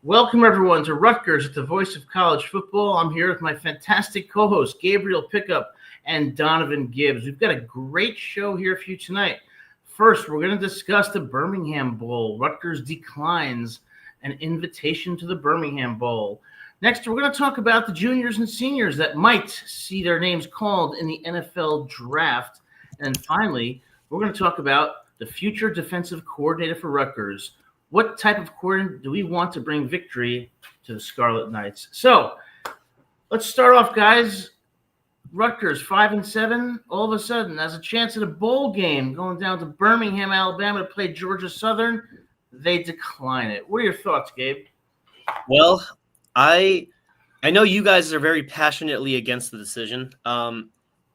Welcome, everyone, to Rutgers, the voice of college football. I'm here with my fantastic co-hosts, Gabriel Pickup and Donovan Gibbs. We've got a great show here for you tonight. First, we're going to discuss the Birmingham Bowl. Rutgers declines an invitation to the Birmingham Bowl. Next, we're going to talk about the juniors and seniors that might see their names called in the NFL draft. And finally, we're going to talk about the future defensive coordinator for Rutgers. What type of coordinator do we want to bring victory to the Scarlet Knights? So let's start off, guys. Rutgers, 5-7, all of a sudden has a chance at a bowl game going down to Birmingham, Alabama to play Georgia Southern. They decline it. What are your thoughts, Gabe? Well, I know you guys are very passionately against the decision.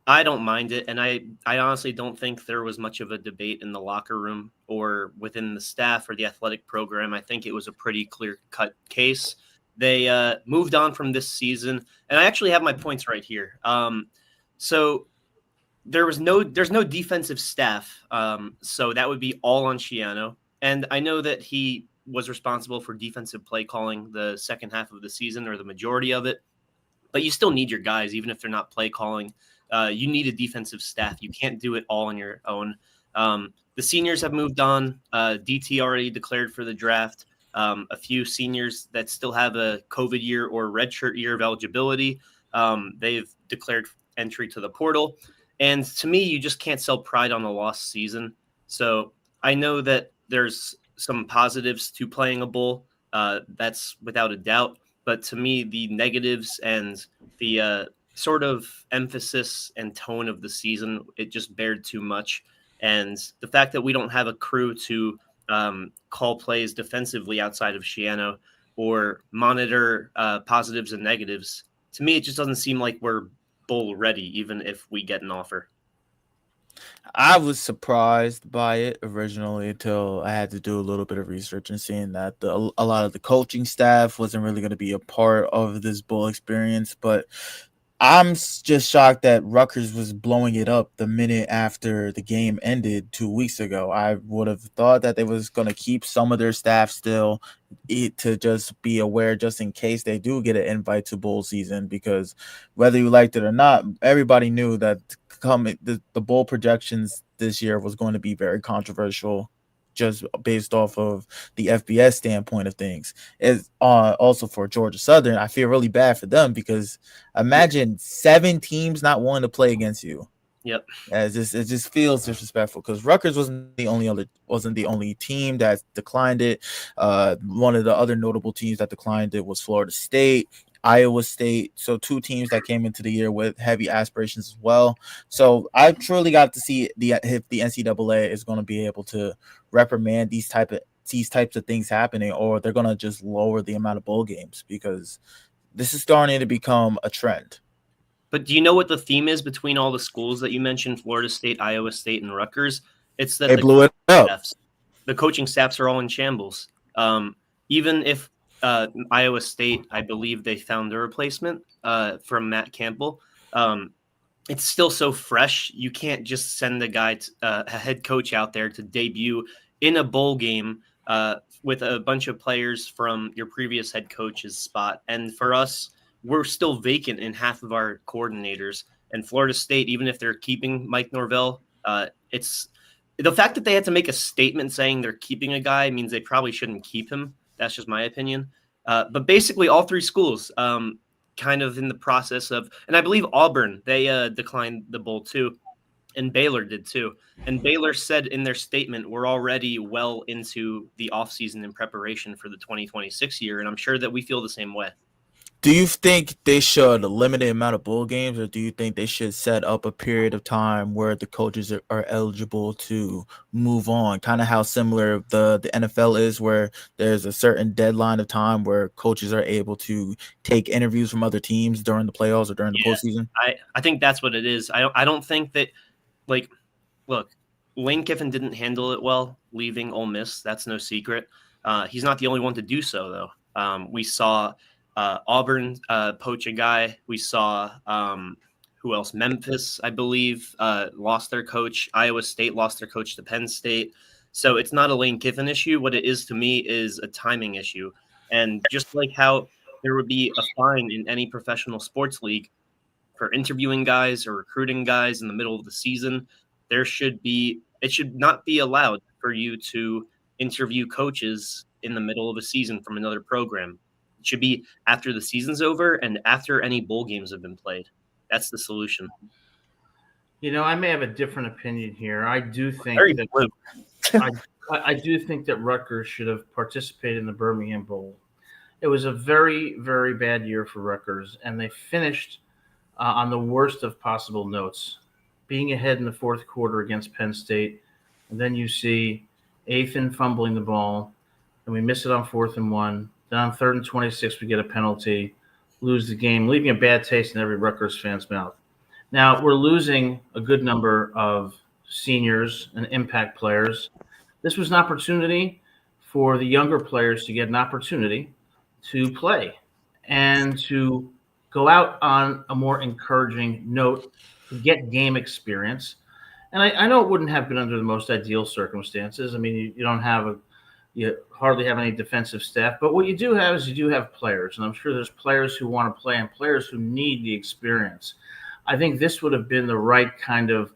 I don't mind it, and I honestly don't think there was much of a debate in the locker room or within the staff or the athletic program. I think it was a pretty clear-cut case. They moved on from this season, and I actually have my points right here. So there's no defensive staff, so that would be all on Schiano. And I know that he was responsible for defensive play calling the second half of the season or the majority of it, but you still need your guys, even if they're not play calling. You need a defensive staff. You can't do it all on your own. The seniors have moved on. DT already declared for the draft. A few seniors that still have a COVID year or redshirt year of eligibility, they've declared entry to the portal. And to me, you just can't sell pride on a lost season. So I know that there's some positives to playing a bowl. That's without a doubt. But to me, the negatives and the sort of emphasis and tone of the season, it just bared too much. And the fact that we don't have a crew to call plays defensively outside of Schiano or monitor positives and negatives, to me, it just doesn't seem like we're bowl ready, even if we get an offer. I was surprised by it originally until I had to do a little bit of research and seeing that a lot of the coaching staff wasn't really going to be a part of this bowl experience. But I'm just shocked that Rutgers was blowing it up the minute after the game ended 2 weeks ago. I would have thought that they was going to keep some of their staff still to just be aware just in case they do get an invite to bowl season, because whether you liked it or not, everybody knew that the bowl projections this year was going to be very controversial, just based off of the FBS standpoint of things. Is also for Georgia Southern, I feel really bad for them, because imagine 7 teams not wanting to play against you. Yep. It just feels disrespectful, because Rutgers wasn't the only team that declined it. One of the other notable teams that declined it was Florida State, Iowa State. So 2 teams that came into the year with heavy aspirations as well. So I truly got to see if the NCAA is going to be able to reprimand these types of things happening, or they're going to just lower the amount of bowl games, because this is starting to become a trend. But do you know what the theme is between all the schools that you mentioned, Florida State, Iowa State, and Rutgers? It's that they blew it up. The coaching staffs are all in shambles. Even if Iowa State, I believe they found a replacement from Matt Campbell. It's still so fresh. You can't just send a head coach out there to debut in a bowl game with a bunch of players from your previous head coach's spot. And for us, we're still vacant in half of our coordinators. And Florida State, even if they're keeping Mike Norvell, it's the fact that they had to make a statement saying they're keeping a guy means they probably shouldn't keep him. That's just my opinion. But basically, all 3 schools kind of in the process of, and I believe Auburn, they declined the bowl too, and Baylor did too. And Baylor said in their statement, we're already well into the offseason in preparation for the 2026 year, and I'm sure that we feel the same way. Do you think they should limit the amount of bowl games, or do you think they should set up a period of time where the coaches are eligible to move on? Kind of how similar the NFL is, where there's a certain deadline of time where coaches are able to take interviews from other teams during the playoffs or during the postseason? I think that's what it is. I don't think that, like, look, Lane Kiffin didn't handle it well leaving Ole Miss. That's no secret. He's not the only one to do so, though. We saw Auburn poach a guy. We saw who else? Memphis, I believe, lost their coach. Iowa State lost their coach to Penn State. So it's not a Lane Kiffin issue. What it is to me is a timing issue. And just like how there would be a fine in any professional sports league for interviewing guys or recruiting guys in the middle of the season, it should not be allowed for you to interview coaches in the middle of a season from another program. It should be after the season's over and after any bowl games have been played. That's the solution. I may have a different opinion here. I do think Very that blue. I do think that Rutgers should have participated in the Birmingham Bowl. It was a very, very bad year for Rutgers, and they finished on the worst of possible notes, being ahead in the fourth quarter against Penn State. And then you see Athan fumbling the ball, and we miss it on 4th and 1. Then on 3rd and 26, we get a penalty, lose the game, leaving a bad taste in every Rutgers fan's mouth. Now, we're losing a good number of seniors and impact players. This was an opportunity for the younger players to get an opportunity to play and to go out on a more encouraging note, to get game experience. And I know it wouldn't have been under the most ideal circumstances. I mean, you hardly have any defensive staff, but what you do have is you do have players, and I'm sure there's players who want to play and players who need the experience. I think this would have been the right kind of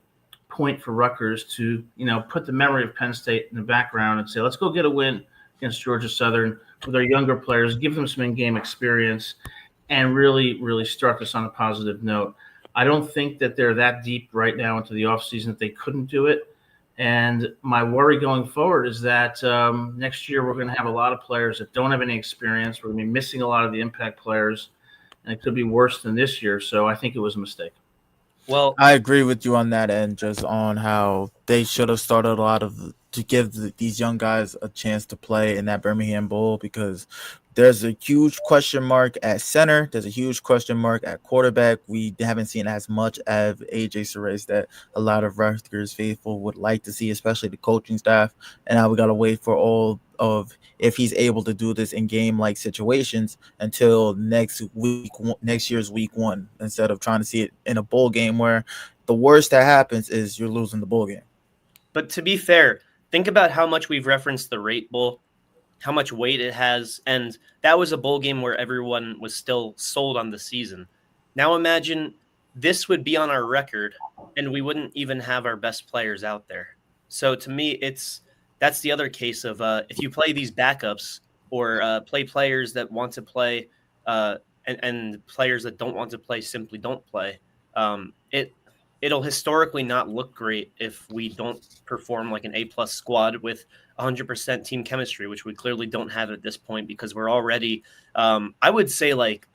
point for Rutgers to, put the memory of Penn State in the background and say, let's go get a win against Georgia Southern with our younger players, give them some in-game experience, and really, really start this on a positive note. I don't think that they're that deep right now into the offseason that they couldn't do it. And my worry going forward is that next year we're going to have a lot of players that don't have any experience. We're going to be missing a lot of the impact players, and it could be worse than this year. So I think it was a mistake. Well, I agree with you on that end, just on how they should have started to give these young guys a chance to play in that Birmingham Bowl, because there's a huge question mark at center. There's a huge question mark at quarterback. We haven't seen as much of AJ Surace that a lot of Rutgers faithful would like to see, especially the coaching staff. And now we got to wait for all of if he's able to do this in game-like situations until next year's week 1, instead of trying to see it in a bowl game where the worst that happens is you're losing the bowl game. But to be fair, think about how much we've referenced the Rate Bowl, how much weight it has, and that was a bowl game where everyone was still sold on the season. Now imagine this would be on our record, and we wouldn't even have our best players out there. So to me, that's the other case of if you play these backups or play players that want to play and players that don't want to play simply don't play, it'll historically not look great if we don't perform like an A-plus squad with 100% team chemistry, which we clearly don't have at this point because we're already, I would say, like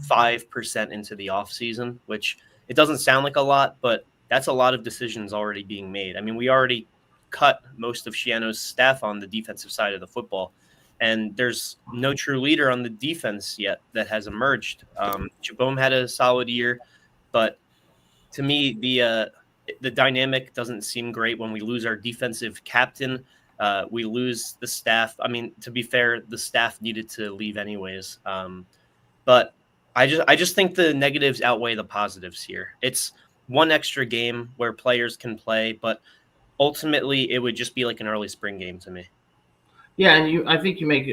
5% into the offseason, which it doesn't sound like a lot, but that's a lot of decisions already being made. I mean, we already cut most of Shiano's staff on the defensive side of the football, and there's no true leader on the defense yet that has emerged. Chabome had a solid year, but to me, the dynamic doesn't seem great when we lose our defensive captain. We lose the staff. I mean, to be fair, the staff needed to leave anyways. But I just think the negatives outweigh the positives here. It's one extra game where players can play, but ultimately it would just be like an early spring game to me. Yeah, and I think you make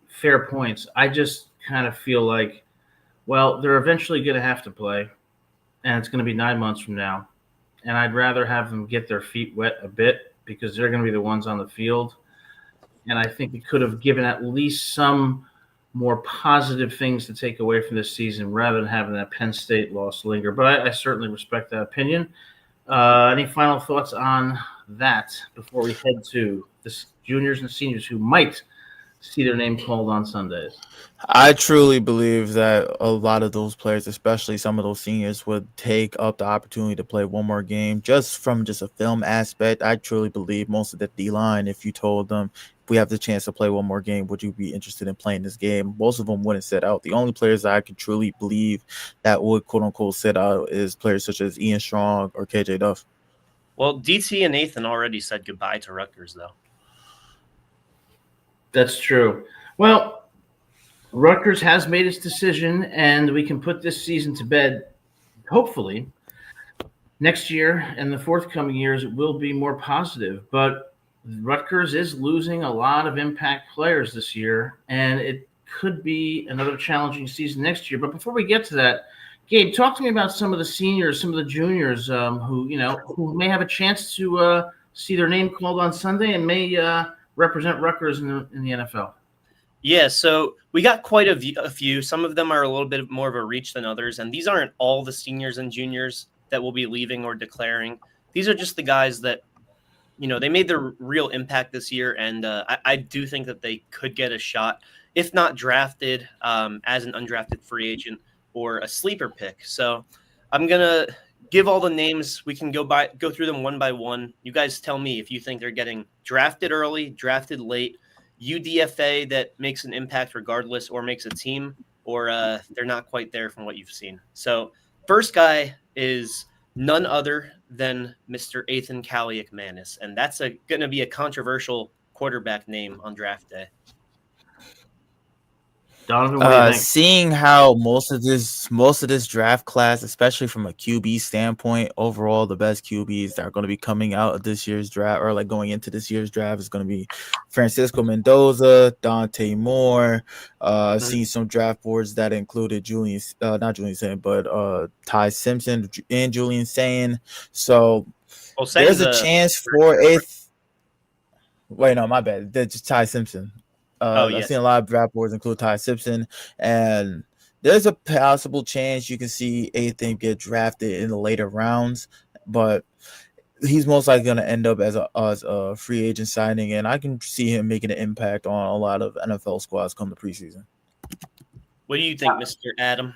fair points. I just kind of feel like, well, they're eventually going to have to play, and it's going to be 9 months from now. And I'd rather have them get their feet wet a bit because they're going to be the ones on the field. And I think we could have given at least some more positive things to take away from this season rather than having that Penn State loss linger. But I certainly respect that opinion. Any final thoughts on that before we head to the juniors and seniors who might see their name called on Sundays? I truly believe that a lot of those players, especially some of those seniors, would take up the opportunity to play one more game just from just a film aspect. I truly believe most of the D line, if you told them, if we have the chance to play one more game, would you be interested in playing this game? Most of them wouldn't sit out. The only players that I can truly believe that would quote unquote sit out is players such as Ian Strong or KJ Duff. Well, DT and Nathan already said goodbye to Rutgers, though. That's true. Well, Rutgers has made its decision, and we can put this season to bed. Hopefully, next year and the forthcoming years it will be more positive. But Rutgers is losing a lot of impact players this year, and it could be another challenging season next year. But before we get to that, Gabe, talk to me about some of the seniors, some of the juniors who may have a chance to see their name called on Sunday and may represent Rutgers in the NFL. Yeah, so we got quite a few. Some of them are a little bit more of a reach than others, and these aren't all the seniors and juniors that will be leaving or declaring. These are just the guys that, they made their real impact this year, and I do think that they could get a shot, if not drafted as an undrafted free agent or a sleeper pick. So I'm going to give all the names. We can go through them one by one. You guys tell me if you think they're getting drafted early, drafted late, UDFA that makes an impact regardless or makes a team, or they're not quite there from what you've seen. So first guy is none other than Mr. Ethan Kaliak-Manis, and that's going to be a controversial quarterback name on draft day. Donovan, what do you think? Seeing how most of this draft class, especially from a QB standpoint, overall the best QBs that are going to be coming out of this year's draft or like going into this year's draft is going to be Francisco Mendoza, Dante Moore. Seeing some draft boards that included Ty Simpson and Julian Sayin. So there's a chance for eighth. Wait, no, my bad. That's just Ty Simpson. Yes. I've seen a lot of draft boards include Ty Simpson, and there's a possible chance you can see Ethan get drafted in the later rounds, but he's most likely going to end up as a free agent signing, and I can see him making an impact on a lot of NFL squads come the preseason. What do you think, Mr. Adam?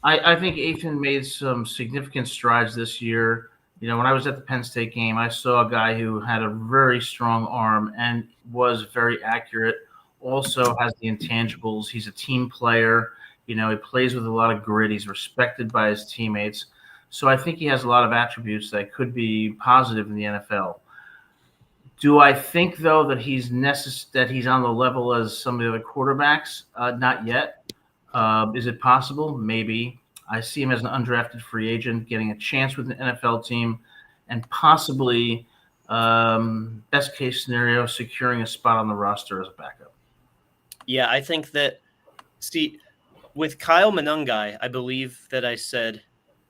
I think Ethan made some significant strides this year. When I was at the Penn State game, I saw a guy who had a very strong arm and was very accurate. Also has the intangibles. He's a team player. He plays with a lot of grit. He's respected by his teammates. So I think he has a lot of attributes that could be positive in the NFL. Do I think, though, that he's on the level as some of the other quarterbacks? Not yet. Is it possible? Maybe. I see him as an undrafted free agent getting a chance with an NFL team and possibly, best case scenario, securing a spot on the roster as a backup. Yeah, I think that, with Kyle Monangai, I believe that I said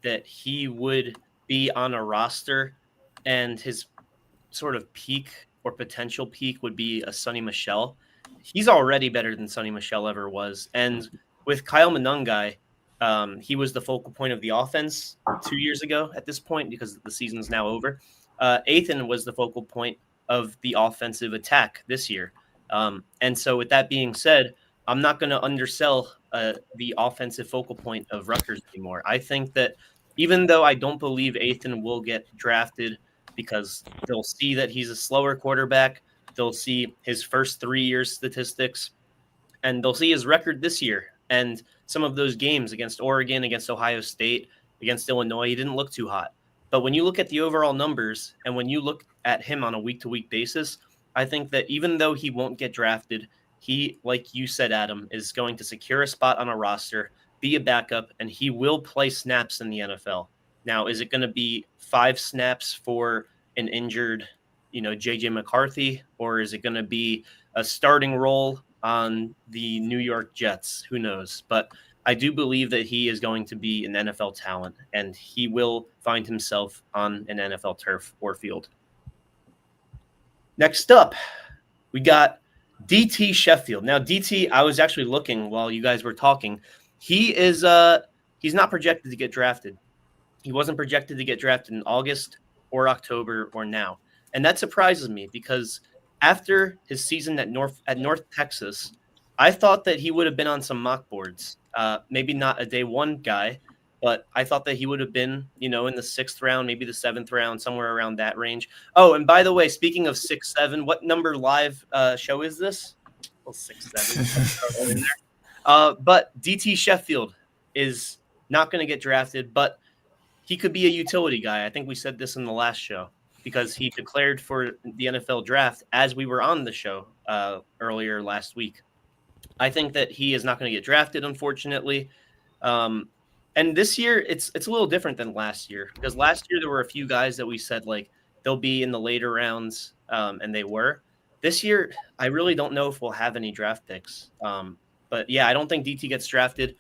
that he would be on a roster and his sort of peak or potential peak would be a Sonny Michel. He's already better than Sonny Michel ever was. And with Kyle Monangai, he was the focal point of the offense 2 years ago at this point because the season's now over. Ethan was the focal point of the offensive attack this year. And so with that being said, I'm not going to undersell the offensive focal point of Rutgers anymore. I think that even though I don't believe Ethan will get drafted because they'll see that he's a slower quarterback, they'll see his first 3 years statistics, and they'll see his record this year. And some of those games against Oregon, against Ohio State, against Illinois, he didn't look too hot. But when you look at the overall numbers and when you look at him on a week-to-week basis, I think that even though he won't get drafted, he, like you said, Adam, is going to secure a spot on a roster, be a backup, and he will play snaps in the NFL. Now, is it going to be 5 snaps for an injured, J.J. McCarthy, or is it going to be a starting role on the New York Jets? Who knows? But I do believe that he is going to be an NFL talent, and he will find himself on an NFL turf or field. Next up, we got DT Sheffield. Now, DT, I was actually looking while you guys were talking. He's not projected to get drafted. He wasn't projected to get drafted in August or October or now. And that surprises me because after his season at North Texas, I thought that he would have been on some mock boards. Maybe not a day one guy, but I thought that he would have been, in the 6th round, maybe the 7th round, somewhere around that range. Oh, and by the way, speaking of 6'7", what number live show is this? Well, 6'7". But DT Sheffield is not going to get drafted, but he could be a utility guy. I think we said this in the last show because he declared for the NFL draft as we were on the show earlier last week. I think that he is not going to get drafted, unfortunately. And this year, it's a little different than last year because last year there were a few guys that we said like they'll be in the later rounds, and they were. This year, I really don't know if we'll have any draft picks. But yeah, I don't think DT gets drafted.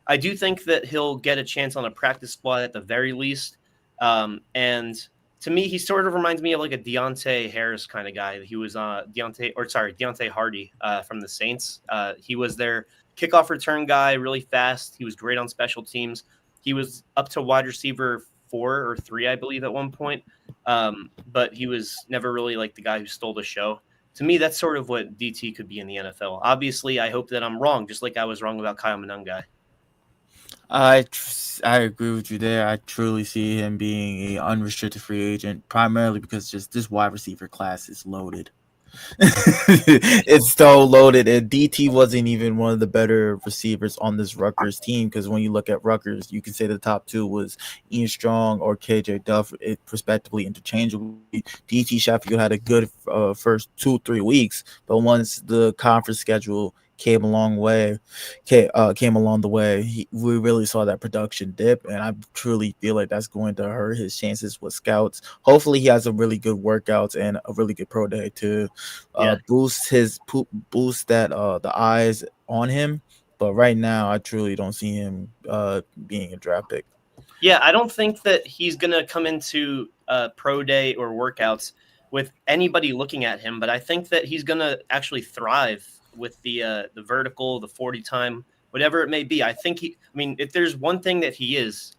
I do think that he'll get a chance on a practice squad at the very least. And to me, he sort of reminds me of like a Deontay Harris kind of guy. He was Deontay Hardy from the Saints. He was their kickoff return guy, really fast. He was great on special teams. He was up to wide receiver 4 or 3, I believe, at one point. But he was never really like the guy who stole the show. To me, that's sort of what DT could be in the NFL. Obviously, I hope that I'm wrong, just like I was wrong about Kyle Monangai. I agree with you there. I truly see him being an unrestricted free agent, primarily because just this wide receiver class is loaded. It's so loaded, and DT wasn't even one of the better receivers on this Rutgers team because when you look at Rutgers, you can say the top 2 was Ian Strong or KJ Duff, respectively, interchangeably. DT Sheffield had a good first 2-3 weeks, but once the conference schedule came along the way, we really saw that production dip, and I truly feel like that's going to hurt his chances with scouts. Hopefully, he has a really good workouts and a really good pro day to boost the eyes on him. But right now, I truly don't see him being a draft pick. Yeah, I don't think that he's going to come into pro day or workouts with anybody looking at him, but I think that he's going to actually thrive with the vertical, the 40 time, whatever it may be. I think if there's one thing that he is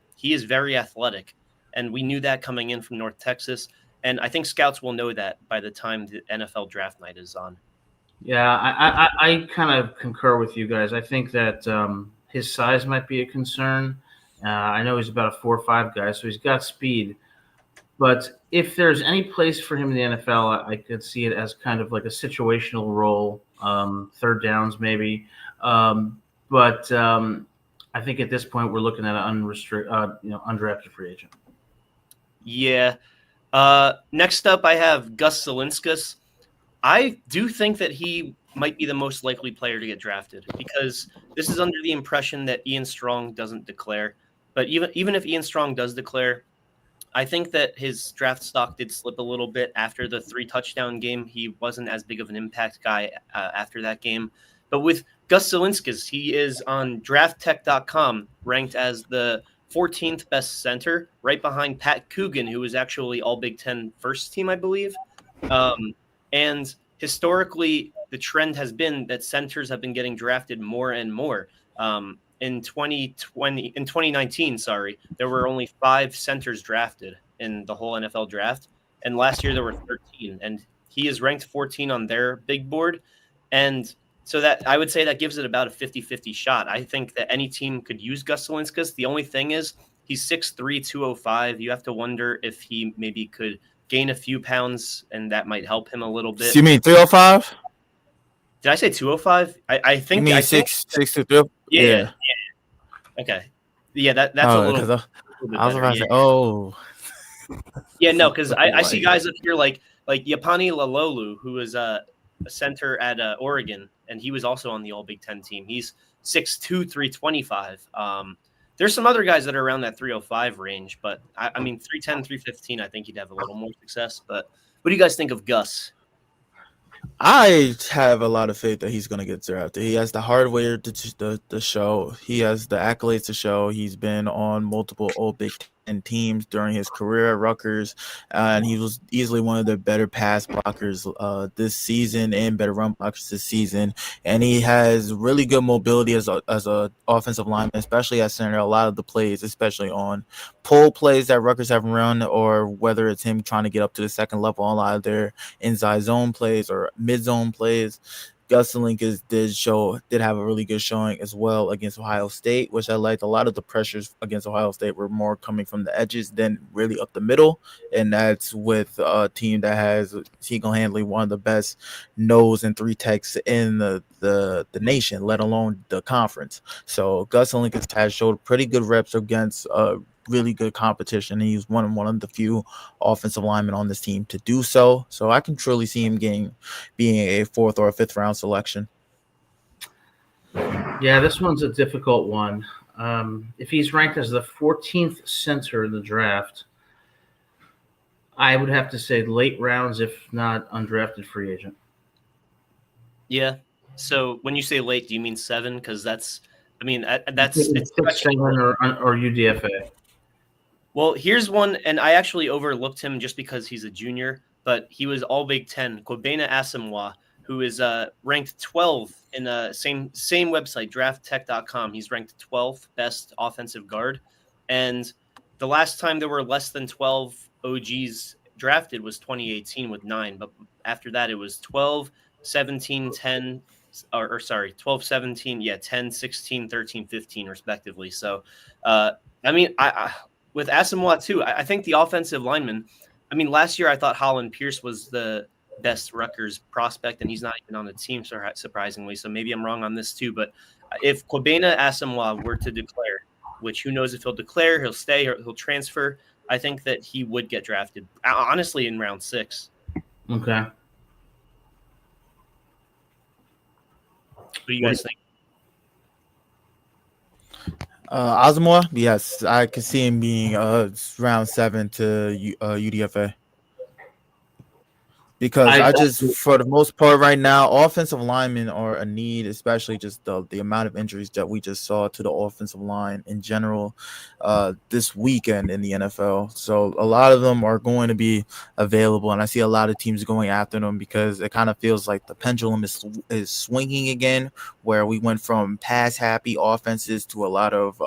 very athletic, and we knew that coming in from North Texas, and I think scouts will know that by the time the NFL draft night is on. Yeah, I kind of concur with you guys. I think that his size might be a concern. I know he's about a 4.5 guy, so he's got speed. But if there's any place for him in the NFL, I could see it as kind of like a situational role, 3rd downs maybe. But I think at this point we're looking at an undrafted free agent. Yeah. Next up, I have Gus Zilinskas. I do think that he might be the most likely player to get drafted because this is under the impression that Ian Strong doesn't declare. But even if Ian Strong does declare, I think that his draft stock did slip a little bit after the 3-touchdown game. He wasn't as big of an impact guy after that game. But with Gus Zilinskas, he is on drafttech.com ranked as the 14th best center, right behind Pat Coogan, who was actually all Big Ten first team, I believe. And historically, the trend has been that centers have been getting drafted more and more. In 2019, there were only 5 centers drafted in the whole NFL draft. And last year there were 13, and he is ranked 14 on their big board. And so that I would say that gives it about a 50-50 shot. I think that any team could use Gus Zilinskas. The only thing is he's 6'3", 205. You have to wonder if he maybe could gain a few pounds, and that might help him a little bit. You mean 305? Did I say 205? I think. You mean 6'3"? Yeah. Okay. Yeah, that's a little bit I was about to say, oh. Yeah, no, because I see guys up here like Yapani Lalolu, who is a center at Oregon, and he was also on the All Big Ten team. He's 6'2", 325. There's some other guys that are around that 305 range, but I mean 310, 315, I think he'd have a little more success. But what do you guys think of Gus? I have a lot of faith that he's going to get drafted. He has the hardware to show. He has the accolades to show. He's been on multiple All Big 10 teams during his career at Rutgers, and he was easily one of the better pass blockers this season and better run blockers this season. And he has really good mobility as a offensive lineman, especially at center. A lot of the plays, especially on pull plays that Rutgers have run, or whether it's him trying to get up to the second level on a lot of their inside zone plays or mid zone plays. Gusselink did have a really good showing as well against Ohio State, which I liked. A lot of the pressures against Ohio State were more coming from the edges than really up the middle, and that's with a team that has single-handedly one of the best nose and three techs in the nation, let alone the conference. So Gusselink has showed pretty good reps against really good competition, and he's one of the few offensive linemen on this team to do so. So I can truly see him being a 4th or a 5th round selection. Yeah, this one's a difficult one. If he's ranked as the 14th center in the draft, I would have to say late rounds, if not undrafted free agent. Yeah. So when you say late, do you mean 7? Because that's it's 6, 7 or UDFA. Well, here's one, and I actually overlooked him just because he's a junior, but he was all Big Ten. Kwabena Asamoah, who is ranked 12 in the same website, drafttech.com. He's ranked 12th best offensive guard. And the last time there were less than 12 OGs drafted was 2018 with 9. But after that, it was 12, 17, 10, 12, 17, 10, 16, 13, 15, respectively. So, with Asamoah, too, I think the offensive lineman, last year I thought Holland Pierce was the best Rutgers prospect, and he's not even on the team, surprisingly. So maybe I'm wrong on this, too. But if Kwabena Asamoah were to declare, which who knows if he'll declare, he'll stay, or he'll transfer, I think that he would get drafted, honestly, in round 6. Okay. What do you guys think? Asamoah, yes, I could see him being round 7 to UDFA. Because for the most part right now, offensive linemen are a need, especially just the amount of injuries that we just saw to the offensive line in general this weekend in the NFL. So a lot of them are going to be available, and I see a lot of teams going after them because it kind of feels like the pendulum is swinging again, where we went from pass-happy offenses to a lot of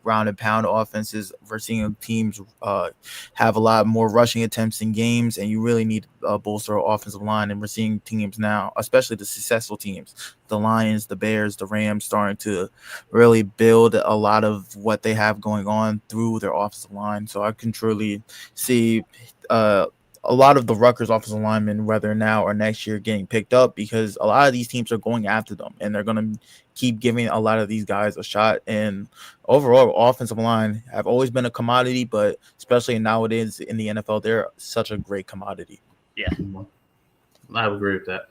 ground and pound offenses. We're seeing teams have a lot more rushing attempts in games, and you really need bolster offensive line. And we're seeing teams now, especially the successful teams, the Lions, the Bears, the Rams, starting to really build a lot of what they have going on through their offensive line. So I can truly see a lot of the Rutgers offensive linemen, whether now or next year, getting picked up because a lot of these teams are going after them, and they're going to keep giving a lot of these guys a shot. And overall, offensive line have always been a commodity, but especially nowadays in the NFL, they're such a great commodity. Yeah, I would agree with that.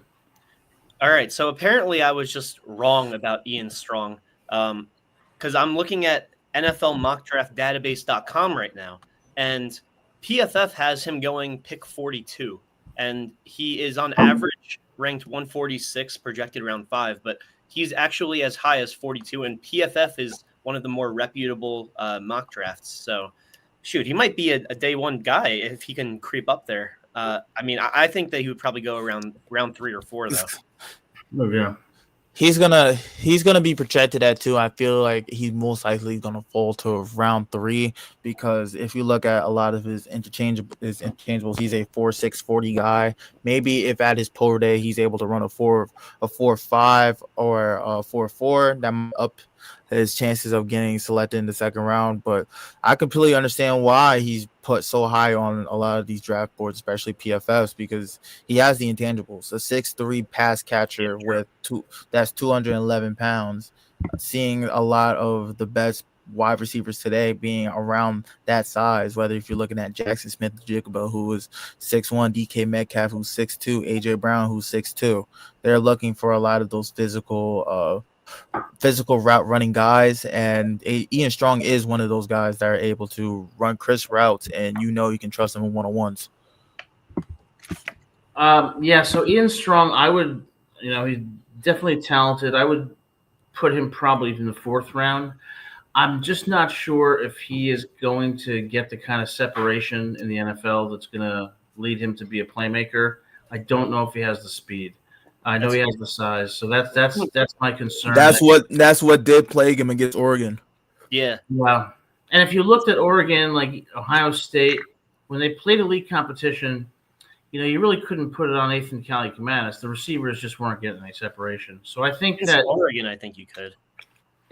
All right, so apparently I was just wrong about Ian Strong because I'm looking at NFLmockdraftdatabase.com right now, and PFF has him going pick 42, and he is on average ranked 146, projected around 5, but he's actually as high as 42, and PFF is one of the more reputable mock drafts. So, shoot, he might be a day one guy if he can creep up there. I think that he would probably go around round 3 or 4, though. Oh, yeah. He's gonna be projected at 2. I feel like he's most likely gonna fall to round 3 because if you look at a lot of his interchangeables, he's a 4.6 40 guy. Maybe if at his pro day he's able to run a 4.5 or a 4.4, that might up his chances of getting selected in the second round. But I completely understand why he's put so high on a lot of these draft boards, especially PFFs, because he has the intangibles. A 6'3" pass catcher that's 211 pounds. Seeing a lot of the best wide receivers today being around that size, whether if you're looking at Jackson Smith-Njigba, who is 6'1", DK Metcalf, who's 6'2", AJ Brown, who's 6'2". They're looking for a lot of those physical route running guys, and Ian Strong is one of those guys that are able to run crisp routes, and you can trust him in one-on-ones. So Ian Strong, I would, he's definitely talented. I would put him probably in the 4th round. I'm just not sure if he is going to get the kind of separation in the NFL that's going to lead him to be a playmaker. I don't know if he has the speed. I know That's he has the size, so that's my concern. That's what did plague him against Oregon. yeah. Wow. And if you looked at Oregon, like Ohio State, when they played elite competition, you really couldn't put it on Nathan Kaliakmanis. The receivers just weren't getting any separation. So I think Against that Oregon, I think you could.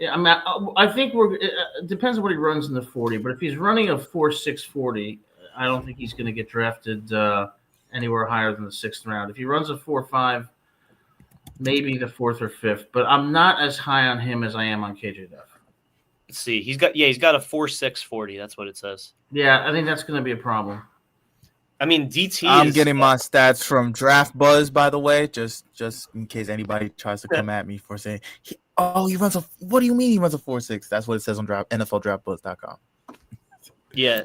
yeah, I think it depends on what he runs in the 40, but if he's running a 4.6 40, I don't think he's going to get drafted anywhere higher than the sixth round. If he runs a 4.5, maybe the fourth or fifth, but I'm not as high on him as I am on KJ Duff. Let's see. He's got a 4.6 40. That's what it says. Yeah, I think that's going to be a problem. I mean, DT. I'm getting my stats from Draft Buzz, by the way, just in case anybody tries to come at me for saying, he runs a. What do you mean he runs a 4.6? That's what it says on NFLDraftBuzz.com. Yeah,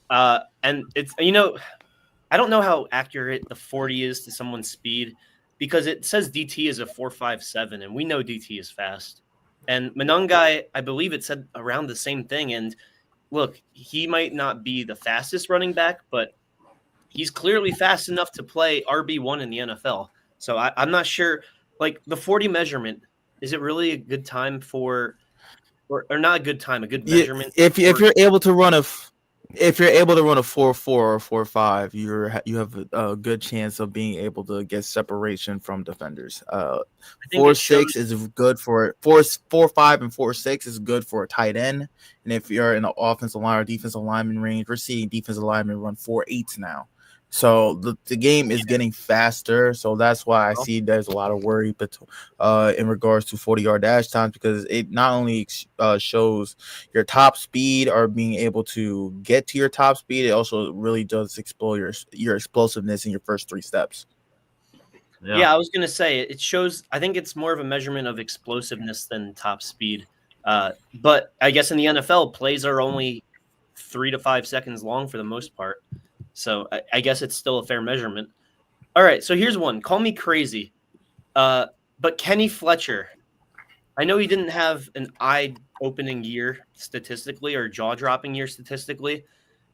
and it's I don't know how accurate the 40 is to someone's speed because it says DT is a 4.57, and we know DT is fast. And Monangai, I believe it said around the same thing. And look, he might not be the fastest running back, but he's clearly fast enough to play RB1 in the NFL. So I'm not sure, like the 40 measurement, is it really a good time for, or not a good time, a good measurement? If you're able to run a 4.4 or 4.5, you have a good chance of being able to get separation from defenders. 4.6 is good for 4.5 and 4.6 is good for a tight end. And if you're in the offensive line or defensive lineman range, we're seeing defensive linemen run 4.8s now. So the game is getting faster. So that's why I see there's a lot of worry in regards to 40-yard dash times, because it not only shows your top speed or being able to get to your top speed, it also really does explore your explosiveness in your first 3 steps. Yeah, I was going to say it shows. I think it's more of a measurement of explosiveness than top speed. But I guess in the NFL, plays are only 3 to 5 seconds long for the most part. So I guess it's still a fair measurement. All right, so here's one. Call me crazy, but Kenny Fletcher. I know he didn't have an eye-opening year statistically or jaw-dropping year statistically,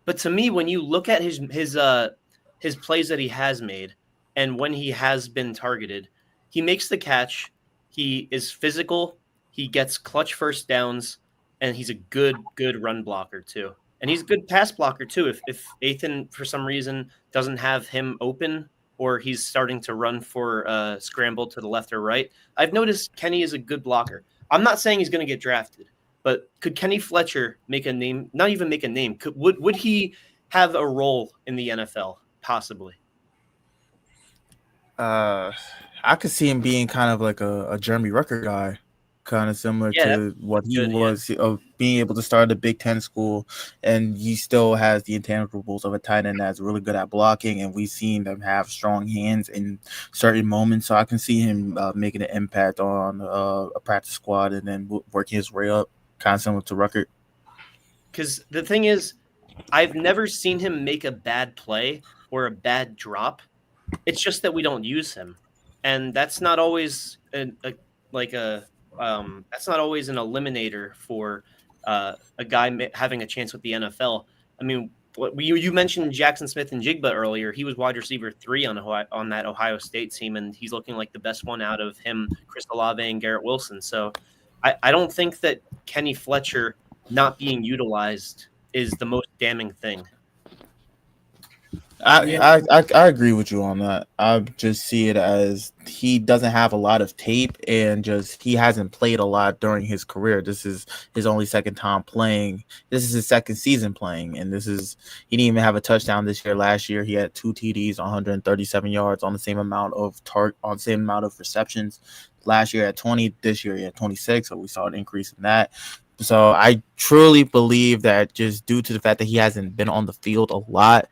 but to me, when you look at his plays that he has made and when he has been targeted, he makes the catch. He is physical. He gets clutch first downs, and he's a good run blocker too. And he's a good pass blocker too. If Ethan, for some reason, doesn't have him open or he's starting to run for scramble to the left or right, I've noticed Kenny is a good blocker. I'm not saying he's going to get drafted, but could Kenny Fletcher make a name? Not even make a name. Would he have a role in the NFL? Possibly. I could see him being kind of like a Jeremy Rucker guy. Kind of similar to what he was of being able to start at a Big Ten school, and he still has the intangibles of a tight end that's really good at blocking, and we've seen them have strong hands in certain moments. So I can see him making an impact on a practice squad and then working his way up, kind of similar to Rucker. Because the thing is, I've never seen him make a bad play or a bad drop. It's just that we don't use him, and that's not always that's not always an eliminator for a guy having a chance with the NFL. I mean, you mentioned Jackson Smith and Jigba earlier. He was wide receiver 3 on that Ohio State team, and he's looking like the best one out of him, Chris Olave, and Garrett Wilson. So I don't think that Kenny Fletcher not being utilized is the most damning thing. I agree with you on that. I just see it as he doesn't have a lot of tape, and just he hasn't played a lot during his career. This is his only second time playing. This is his second season playing, and he didn't even have a touchdown this year. Last year he had 2 TDs, 137 yards on the same amount of receptions. Last year at 20, this year he had 26, so we saw an increase in that. So I truly believe that just due to the fact that he hasn't been on the field a lot,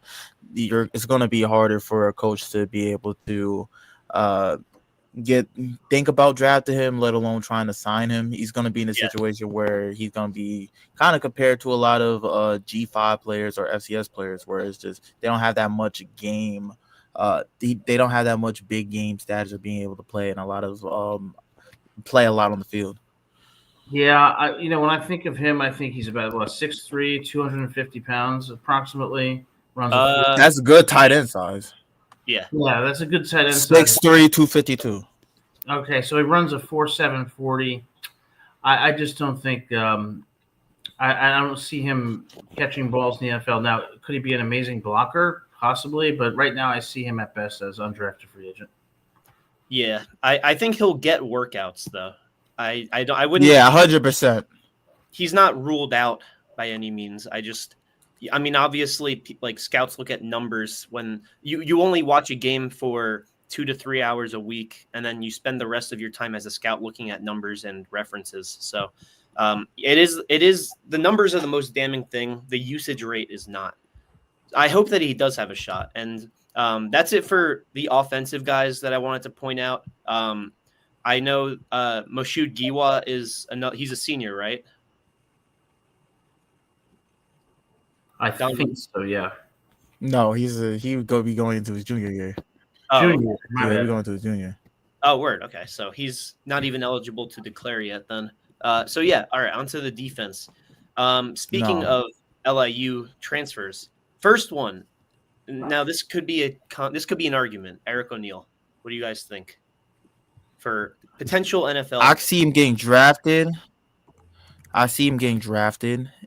it's going to be harder for a coach to be able to think about drafting him, let alone trying to sign him. He's going to be in a situation where he's going to be kind of compared to a lot of G5 players or FCS players, where it's just they don't have that much game. They don't have that much big game status of being able to play and play a lot on the field. Yeah, when I think of him, I think he's about 6'3", 250 pounds approximately. Runs a four. Uh, That's good tight end size. yeah. Yeah, that's a good tight end size. 6'3", 252. Okay, so he runs a 4.7 40. I just don't think I don't see him catching balls in the NFL. Now, could he be an amazing blocker? Possibly, but right now I see him at best as undrafted free agent. Yeah, I think he'll get workouts though. I wouldn't. Yeah, 100%. He's not ruled out by any means. I mean, obviously, like scouts look at numbers when you only watch a game for 2 to 3 hours a week, and then you spend the rest of your time as a scout looking at numbers and references. So, it is the numbers are the most damning thing. The usage rate is not. I hope that he does have a shot, and that's it for the offensive guys that I wanted to point out. I know Moshood Giwa he's a senior, right? I Down think so. Yeah, No, he would be going into his junior year. Oh, junior. My Yeah, he'll bad. be going to his junior. oh, word. Okay, so he's not even eligible to declare yet. Then, so yeah. All right, onto the defense. Speaking No. of LIU transfers, first one. Now this could be an argument. Eric O'Neill. What do you guys think for potential NFL? I see him getting drafted.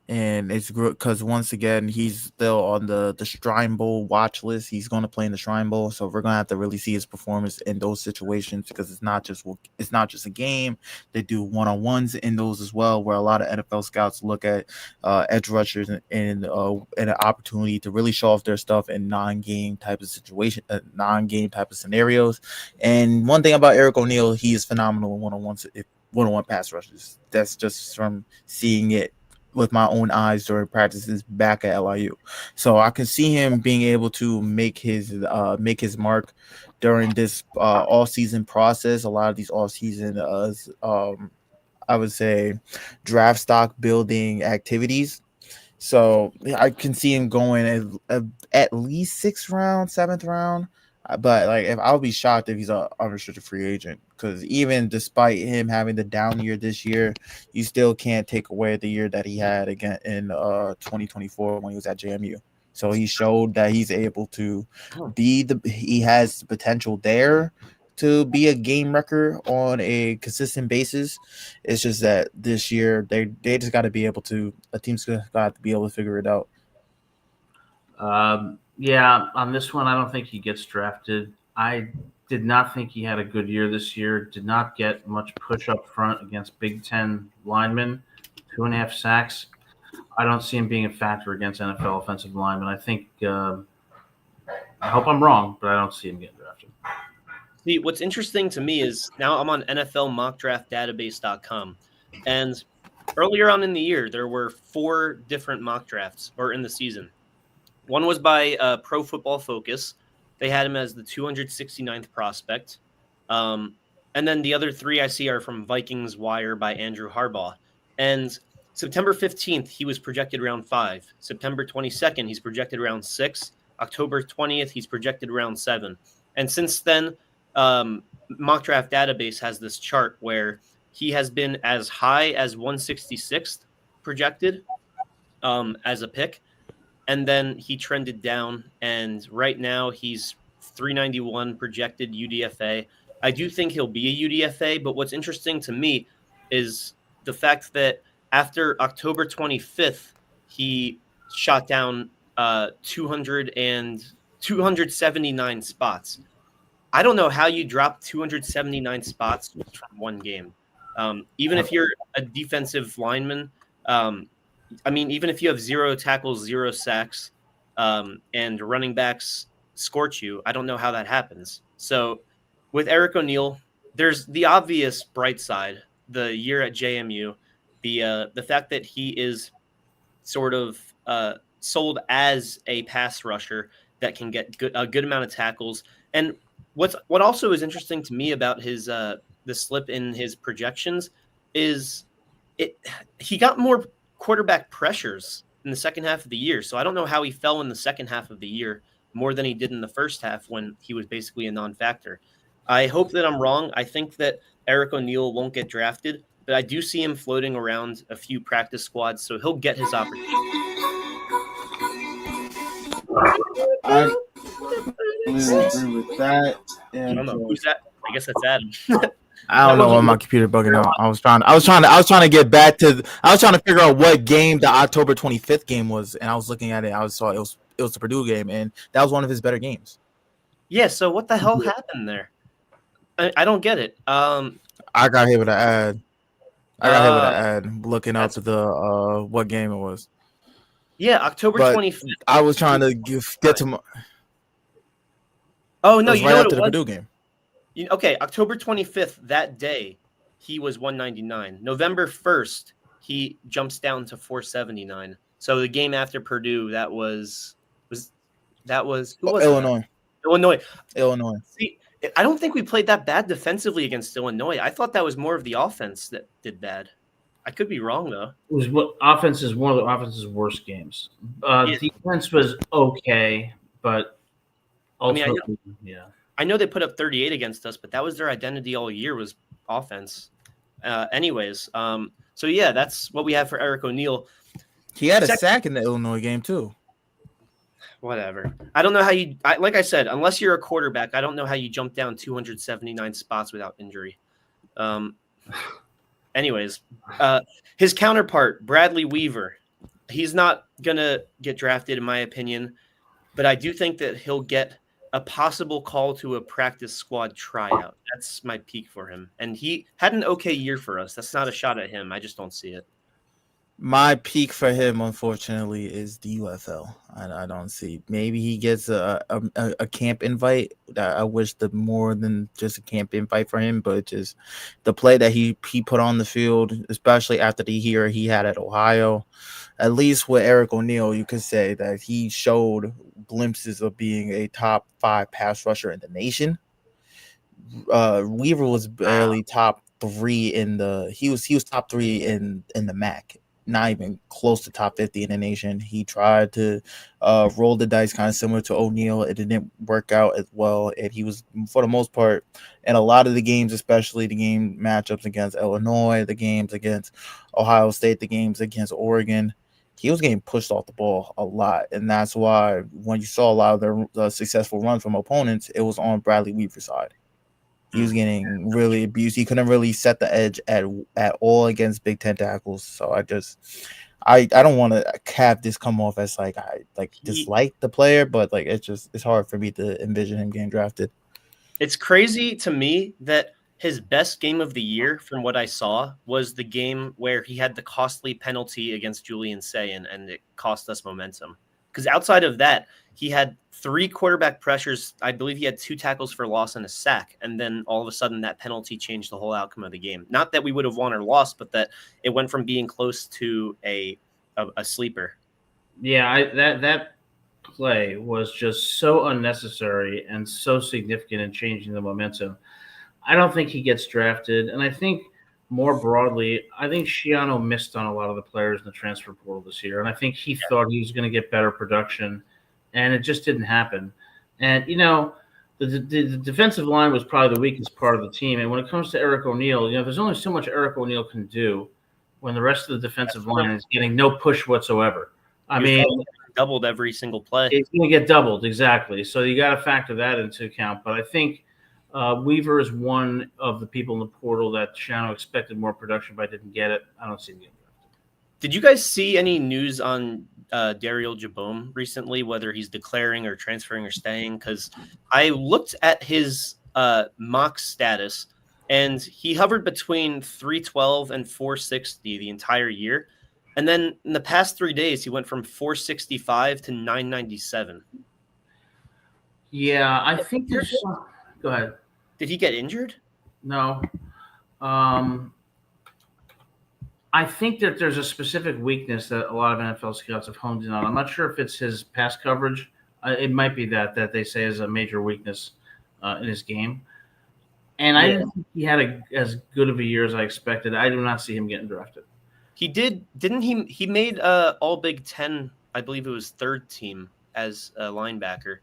And it's because once again he's still on the Shrine Bowl watch list. He's going to play in the Shrine Bowl, so we're going to have to really see his performance in those situations because it's not just a game. They do one-on-ones in those as well, where a lot of NFL scouts look at edge rushers and an opportunity to really show off their stuff in non-game type of scenarios. And one thing about Eric O'Neill, he is phenomenal in one-on-one pass rushes. That's just from seeing it with my own eyes during practices back at LIU. So I can see him being able to make his mark during this all season process. A lot of these all season I would say draft stock building activities. So I can see him going at least 6th round, 7th round. But like, if I'll be shocked if he's a unrestricted free agent, because even despite him having the down year this year, you still can't take away the year that he had again in 2024 when he was at JMU. So he showed that he's able to he has the potential there to be a game wrecker on a consistent basis. It's just that this year they just got to be able to a team's got to be able to figure it out. Yeah, on this one, I don't think he gets drafted. I did not think he had a good year this year. Did not get much push up front against Big Ten linemen. 2.5 sacks. I don't see him being a factor against NFL offensive linemen. I think I hope I'm wrong, but I don't see him getting drafted. See, what's interesting to me is now I'm on NFLmockdraftdatabase.com, and earlier on in the year there were 4 different mock drafts, or in the season. One was by Pro Football Focus. They had him as the 269th prospect. And then the other 3 I see are from Vikings Wire by Andrew Harbaugh. And September 15th, he was projected round 5. September 22nd, he's projected round 6. October 20th, he's projected round 7. And since then, Mock Draft Database has this chart where he has been as high as 166th projected as a pick. And then he trended down, and right now he's 391 projected UDFA. I do think he'll be a UDFA, but what's interesting to me is the fact that after October 25th, he shot down 279 spots. I don't know how you drop 279 spots from one game. Even if you're a defensive lineman, I mean, even if you have 0 tackles, 0 sacks, and running backs scorch you, I don't know how that happens. So with Eric O'Neill, there's the obvious bright side, the year at JMU, the fact that he is sort of sold as a pass rusher that can get a good amount of tackles. And what also is interesting to me about his the slip in his projections is he got more quarterback pressures in the second half of the year. So I don't know how he fell in the second half of the year more than he did in the first half when he was basically a non-factor. I hope that I'm wrong. I think that Eric O'Neill won't get drafted, but I do see him floating around a few practice squads, so he'll get his opportunity. I agree with that. I And don't know who's that. I guess that's Adam. I don't know why my computer bugging out. I was trying to get back to. I was trying to figure out what game the October 25th game was, and I was looking at it. I saw it was the Purdue game, and that was one of his better games. Yeah. So what the hell happened there? I don't get it. I got hit with an ad. Looking up the what game it was. Yeah, October 25th. I was trying to get to my. Oh no, you right know after what the it was? Purdue game. Okay, October 25th, that day, he was 199. November 1st, he jumps down to 479. So the game after Purdue, that was who was Illinois. That? Illinois. See, I don't think we played that bad defensively against Illinois. I thought that was more of the offense that did bad. I could be wrong though. It was one of the offense's worst games. Defense was okay, but ultimately, I know they put up 38 against us, but that was their identity all year was offense. So yeah, that's what we have for Eric O'Neal. He had a sack in the Illinois game too. Whatever. I don't know how like I said, unless you're a quarterback, I don't know how you jump down 279 spots without injury. Anyways, his counterpart, Bradley Weaver, he's not going to get drafted, in my opinion, but I do think that he'll get a possible call to a practice squad tryout. That's my peak for him. And he had an okay year for us. That's not a shot at him. I just don't see it. My peak for him, unfortunately, is the UFL. I don't see. Maybe he gets a camp invite. I wish the more than just a camp invite for him, but just the play that he put on the field, especially after the year he had at Ohio. At least with Eric O'Neal, you could say that he showed glimpses of being a top 5 pass rusher in the nation. Weaver was barely top 3 in the. He was top 3 in the MAC. Not even close to top 50 in the nation. He tried to roll the dice kind of similar to O'Neal. It didn't work out as well. And he was, for the most part, in a lot of the games, especially the game matchups against Illinois, the games against Ohio State, the games against Oregon, he was getting pushed off the ball a lot. And that's why when you saw a lot of the successful runs from opponents, it was on Bradley Weaver's side. He was getting really abused. He couldn't really set the edge at all against Big Ten tackles. So I don't want to have this come off as I dislike the player, but it's hard for me to envision him getting drafted. It's crazy to me that his best game of the year, from what I saw, was the game where he had the costly penalty against Julian Sayin, and it cost us momentum. Because outside of that, he had 3 quarterback pressures. I believe he had 2 tackles for loss and a sack. And then all of a sudden that penalty changed the whole outcome of the game. Not that we would have won or lost, but that it went from being close to a sleeper. Yeah, that play was just so unnecessary and so significant in changing the momentum. I don't think he gets drafted. And I think more broadly, I think Schiano missed on a lot of the players in the transfer portal this year. And I think he thought he was going to get better production, and it just didn't happen. And, the defensive line was probably the weakest part of the team. And when it comes to Eric O'Neal, there's only so much Eric O'Neal can do when the rest of the defensive line is getting no push whatsoever. I mean, doubled every single play. It's going to get doubled, exactly. So you got to factor that into account. But I think Weaver is one of the people in the portal that Schiano expected more production, but didn't get it. I don't see him getting drafted. Did you guys see any news on Daryl Jabome recently, whether he's declaring or transferring or staying? Because I looked at his mock status, and he hovered between 312 and 460 the entire year. And then in the past 3 days, he went from 465 to 997. Yeah, I think there's some. Go ahead. Did he get injured? No. I think that there's a specific weakness that a lot of NFL scouts have honed in on. I'm not sure if it's his pass coverage. It might be that they say is a major weakness in his game. And I didn't think he had as good of a year as I expected. I do not see him getting drafted. He did, didn't he? He made All Big Ten, I believe it was 3rd team as a linebacker.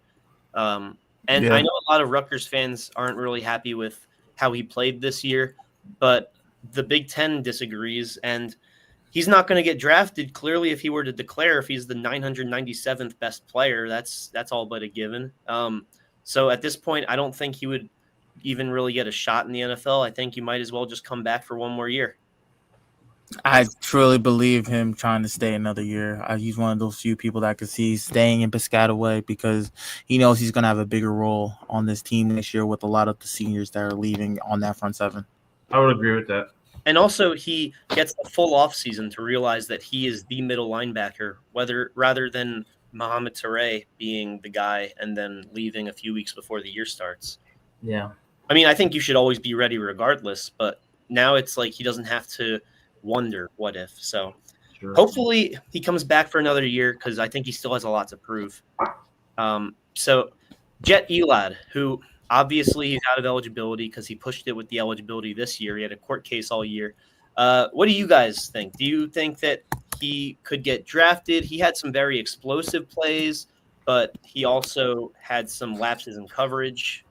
I know a lot of Rutgers fans aren't really happy with how he played this year, but the Big Ten disagrees, and he's not going to get drafted. Clearly, if he were to declare if he's the 997th best player, that's all but a given. So at this point, I don't think he would even really get a shot in the NFL. I think you might as well just come back for one more year. I truly believe him trying to stay another year. He's one of those few people that I could see staying in Piscataway because he knows he's going to have a bigger role on this team this year with a lot of the seniors that are leaving on that front seven. I would agree with that. And also, he gets a full off season to realize that he is the middle linebacker, rather than Mohamed Toure being the guy and then leaving a few weeks before the year starts. Yeah. I mean, I think you should always be ready regardless, but now it's like he doesn't have to wonder what if. So hopefully he comes back for another year because I think he still has a lot to prove. So Jet Elad, who obviously he's out of eligibility because he pushed it with the eligibility this year. He had a court case all year. What do you guys think? Do you think that he could get drafted? He had some very explosive plays, but he also had some lapses in coverage.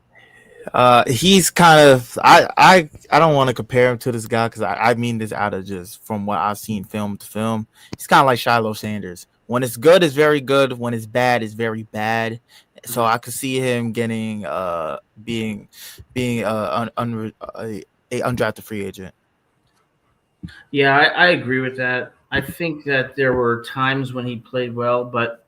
He's kind of I don't want to compare him to this guy because I mean this out of just from what I've seen film to film. He's kind of like Shiloh Sanders. When it's good, it's very good. When it's bad, it's very bad. So I could see him getting being a undrafted free agent. Yeah, I agree with that. I think that there were times when he played well, but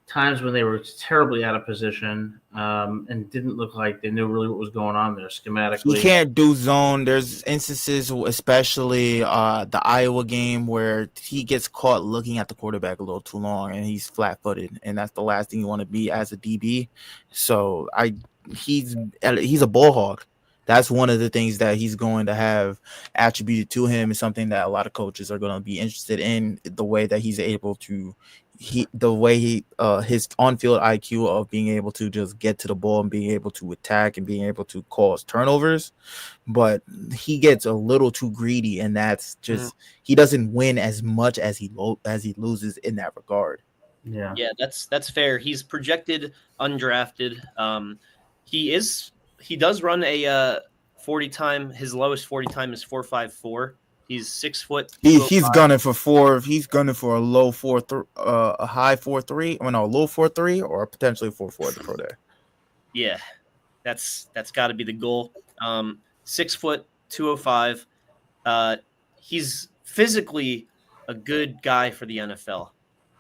times when they were terribly out of position and didn't look like they knew really what was going on there schematically. He can't do zone. There's instances, especially the Iowa game, where he gets caught looking at the quarterback a little too long, and he's flat-footed, and that's the last thing you want to be as a DB. So he's a ball hog. That's one of the things that he's going to have attributed to him, is something that a lot of coaches are going to be interested in, the way that he's able to his on-field IQ of being able to just get to the ball and being able to attack and being able to cause turnovers. But he gets a little too greedy, and that's just he doesn't win as much as he loses in that regard. Yeah, that's fair. He's projected undrafted. He does run a 40 time. His lowest 40 time is 4.54. He's 6 foot. He's gunning for 4. He's gunning for a low 4.3, a high 4.3, or no, low 4.3, or potentially 4.4 at the pro day. Yeah, that's got to be the goal. 6 foot, 205. He's physically a good guy for the NFL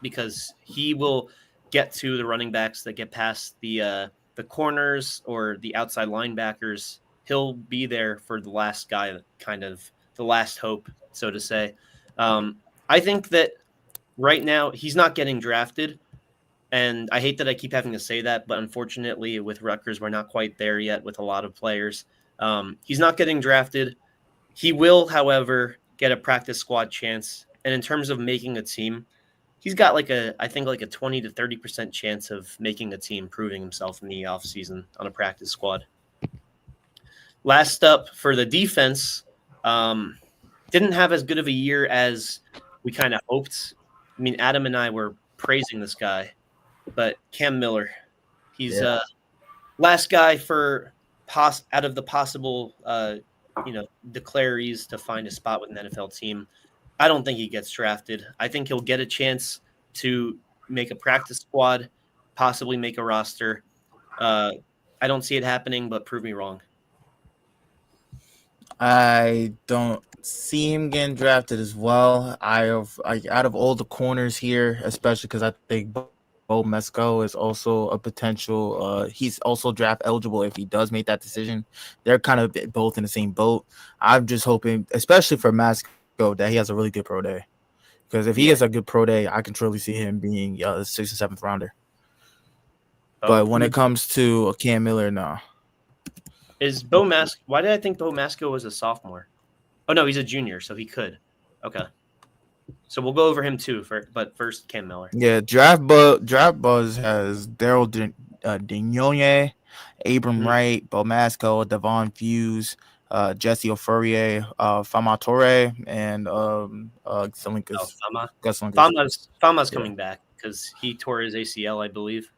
because he will get to the running backs that get past the corners or the outside linebackers. He'll be there for the last guy, kind of the last hope, so to say. I think that right now he's not getting drafted, and I hate that I keep having to say that, but unfortunately with Rutgers, we're not quite there yet with a lot of players. He's not getting drafted. He will, however, get a practice squad chance, and in terms of making a team, he's got I think a 20 to 30% chance of making a team, proving himself in the offseason on a practice squad. Last up for the defense, didn't have as good of a year as we kind of hoped. I mean, Adam and I were praising this guy, but Cam Miller, he's last guy for out of the possible declarees to find a spot with an NFL team. I don't think he gets drafted. I think he'll get a chance to make a practice squad, possibly make a roster. I don't see it happening, but prove me wrong. I don't see him getting drafted as well. Out of all the corners here, especially because I think Bo Mesco is also a potential. He's also draft eligible if he does make that decision. They're kind of both in the same boat. I'm just hoping, especially for Mesco, that he has a really good pro day. Because if he has a good pro day, I can truly see him being the 6th and 7th rounder. But when it comes to Cam Miller, no. Is Bo Masco? Why did I think Bo Masco was a sophomore? Oh no, he's a junior, so he could. Okay, so we'll go over him too. But first, Cam Miller. Yeah, Draft Buzz has Daryl Dignone, Abram Wright, Bo Masco, Devon Fuse, Jesse Ofurier, Fama Torre, and Fama's coming back because he tore his ACL, I believe.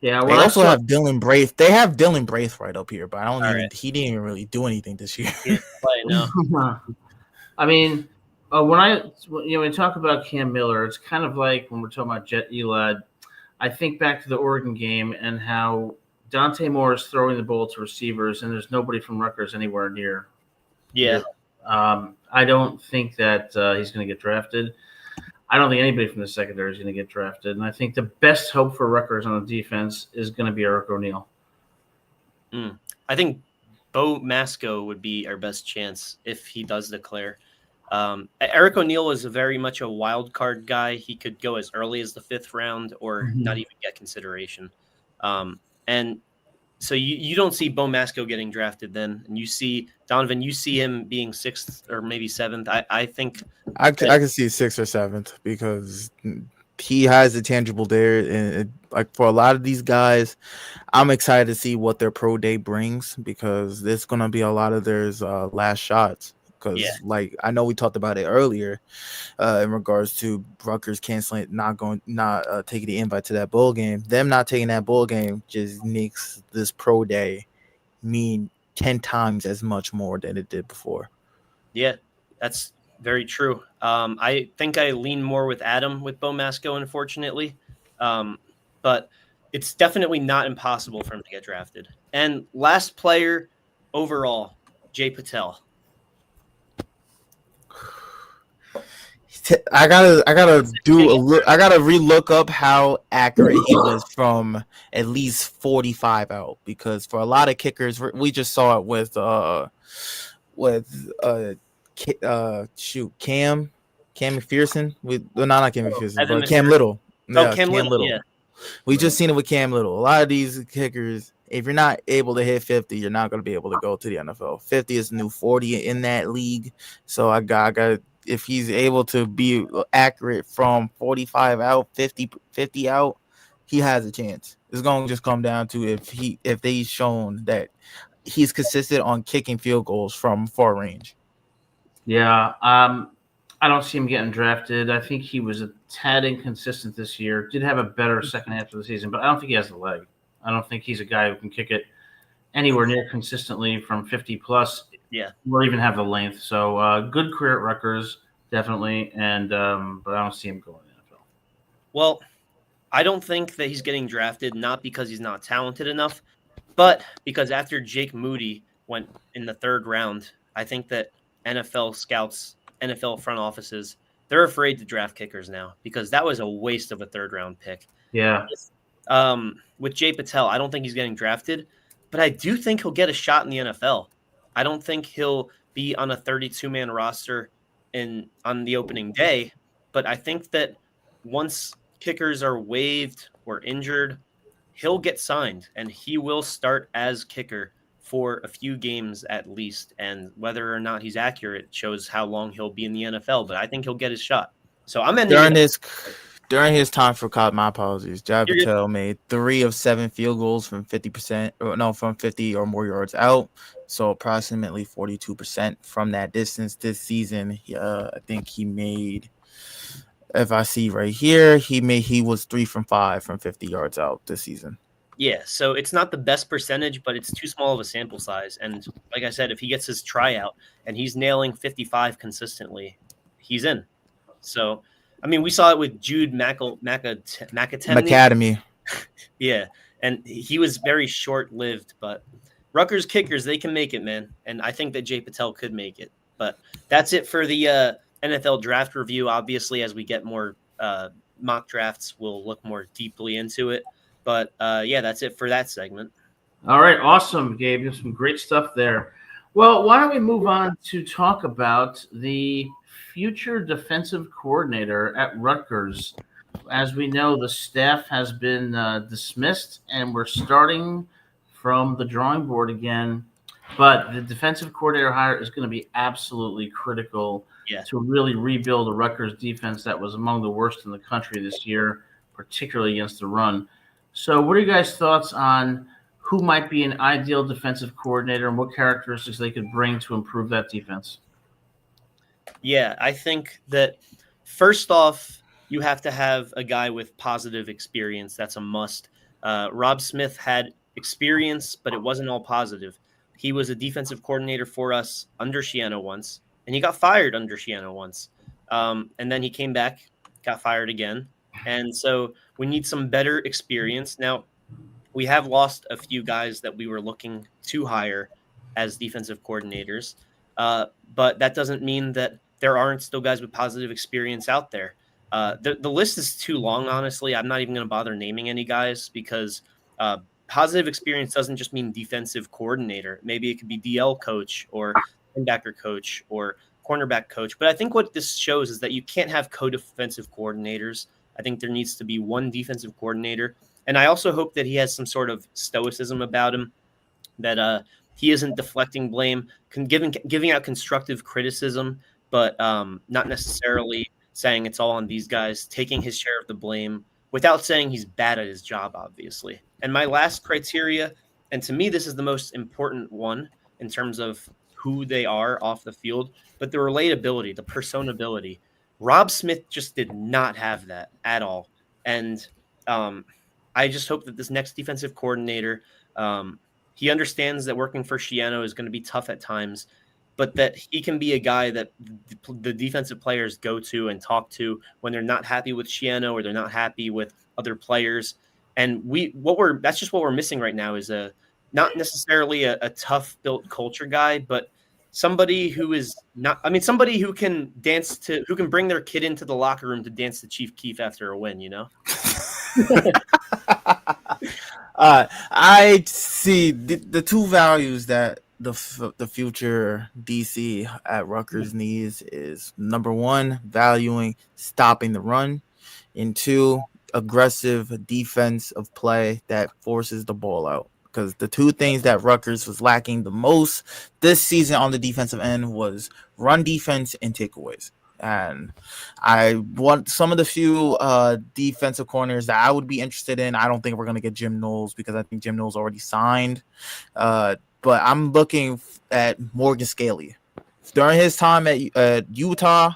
Yeah, They when I also saw have Dylan Braith. They have Dylan Braith right up here, but All right. he didn't even really do anything this year. He didn't play, no. I mean, when we talk about Cam Miller, it's kind of like when we're talking about Jet Elad. I think back to the Oregon game and how Dante Moore is throwing the ball to receivers, and there's nobody from Rutgers anywhere near. Yeah. I don't think that he's going to get drafted. I don't think anybody from the secondary is going to get drafted, and I think the best hope for Rutgers on the defense is going to be Eric O'Neal. I think Bo Masco would be our best chance if he does declare. Eric O'Neal is very much a wild card guy. He could go as early as the 5th round or not even get consideration. And so you don't see Bo Masco getting drafted then. And you see Donovan, you see him being 6th or maybe 7th. I think I can see 6th or 7th because he has the tangible there. And like for a lot of these guys, I'm excited to see what their pro day brings because there's going to be a lot of their last shots. Because like I know we talked about it earlier in regards to Rutgers canceling, not taking the invite to that bowl game. Them not taking that bowl game just makes this pro day mean 10 times as much more than it did before. Yeah, that's very true. I think I lean more with Adam with Bo Masco, unfortunately. But it's definitely not impossible for him to get drafted. And last player overall, Jay Patel. I gotta relook up how accurate he was from at least 45 out because for a lot of kickers we just saw it with Cam McPherson not Cam McPherson but Cam Little. Yeah, Cam Little. Yeah. We just seen it with Cam Little. A lot of these kickers, if you're not able to hit 50, you're not going to be able to go to the NFL. 50 is the new 40 in that league. So I got if he's able to be accurate from 45 out, 50 out, he has a chance. It's going to just come down to if they've shown that he's consistent on kicking field goals from far range. Yeah, I don't see him getting drafted. I think he was a tad inconsistent this year. Did have a better second half of the season, but I don't think he has the leg. I don't think he's a guy who can kick it anywhere near consistently from 50 plus. Yeah, or even have the length. So good career at Rutgers, definitely, and but I don't see him going to the NFL. Well, I don't think that he's getting drafted not because he's not talented enough, but because after Jake Moody went in the 3rd round, I think that NFL scouts, NFL front offices, they're afraid to draft kickers now because that was a waste of a 3rd round pick. Yeah. With Jay Patel, I don't think he's getting drafted, but I do think he'll get a shot in the NFL. I don't think he'll be on a 32-man roster on the opening day, but I think that once kickers are waived or injured, he'll get signed and he will start as kicker for a few games at least. And whether or not he's accurate shows how long he'll be in the NFL, but I think he'll get his shot. So I'm ending during his time for college. My apologies. Jai Patel made 3 of 7 field goals from 50%, from 50 or more yards out. So approximately 42% from that distance this season. I think he made, if I see right here, he was 3 from 5 from 50 yards out this season. Yeah, so it's not the best percentage, but it's too small of a sample size. And like I said, if he gets his tryout and he's nailing 55 consistently, he's in. So, I mean, we saw it with Jude McAdemy. Yeah, and he was very short-lived, but Rutgers kickers, they can make it, man. And I think that Jay Patel could make it. But that's it for the NFL draft review. Obviously, as we get more mock drafts, we'll look more deeply into it. But, yeah, that's it for that segment. All right. Awesome, Gabe. You have some great stuff there. Well, why don't we move on to talk about the future defensive coordinator at Rutgers. As we know, the staff has been dismissed, and we're starting from the drawing board again. But the defensive coordinator hire is going to be absolutely critical to really rebuild the Rutgers defense that was among the worst in the country this year, particularly against the run. So what are you guys' thoughts on who might be an ideal defensive coordinator and what characteristics they could bring to improve that defense? Yeah, I think that first off, you have to have a guy with positive experience. That's a must. Rob Smith had experience, but it wasn't all positive. He was a defensive coordinator for us under Shiano once, and he got fired under Shiano once. And then he came back, got fired again. And so we need some better experience. Now, we have lost a few guys that we were looking to hire as defensive coordinators, but that doesn't mean that there aren't still guys with positive experience out there. The list is too long, honestly. I'm not even going to bother naming any guys because positive experience doesn't just mean defensive coordinator. Maybe it could be DL coach or linebacker coach or cornerback coach. But I think what this shows is that you can't have co-defensive coordinators. I think there needs to be one defensive coordinator. And I also hope that he has some sort of stoicism about him, that he isn't deflecting blame, giving out constructive criticism, but not necessarily saying it's all on these guys, taking his share of the blame without saying he's bad at his job, obviously. And my last criteria, and to me, this is the most important one in terms of who they are off the field, but the relatability, the personability. Rob Smith just did not have that at all. And I just hope that this next defensive coordinator, he understands that working for Shiano is going to be tough at times, but that he can be a guy that the defensive players go to and talk to when they're not happy with Shiano or they're not happy with other players. And that's just what we're missing right now is not necessarily a tough built culture guy, but somebody who is somebody who can who can bring their kid into the locker room to dance to Chief Keef after a win, I see the two values that the future DC at Rutgers needs is number one, valuing stopping the run, and two, aggressive defensive play that forces the ball out. Because the two things that Rutgers was lacking the most this season on the defensive end was run defense and takeaways. And I want some of the few defensive corners that I would be interested in. I don't think we're going to get Jim Knowles because I think Jim Knowles already signed. But I'm looking at Morgan Scaley. During his time at Utah,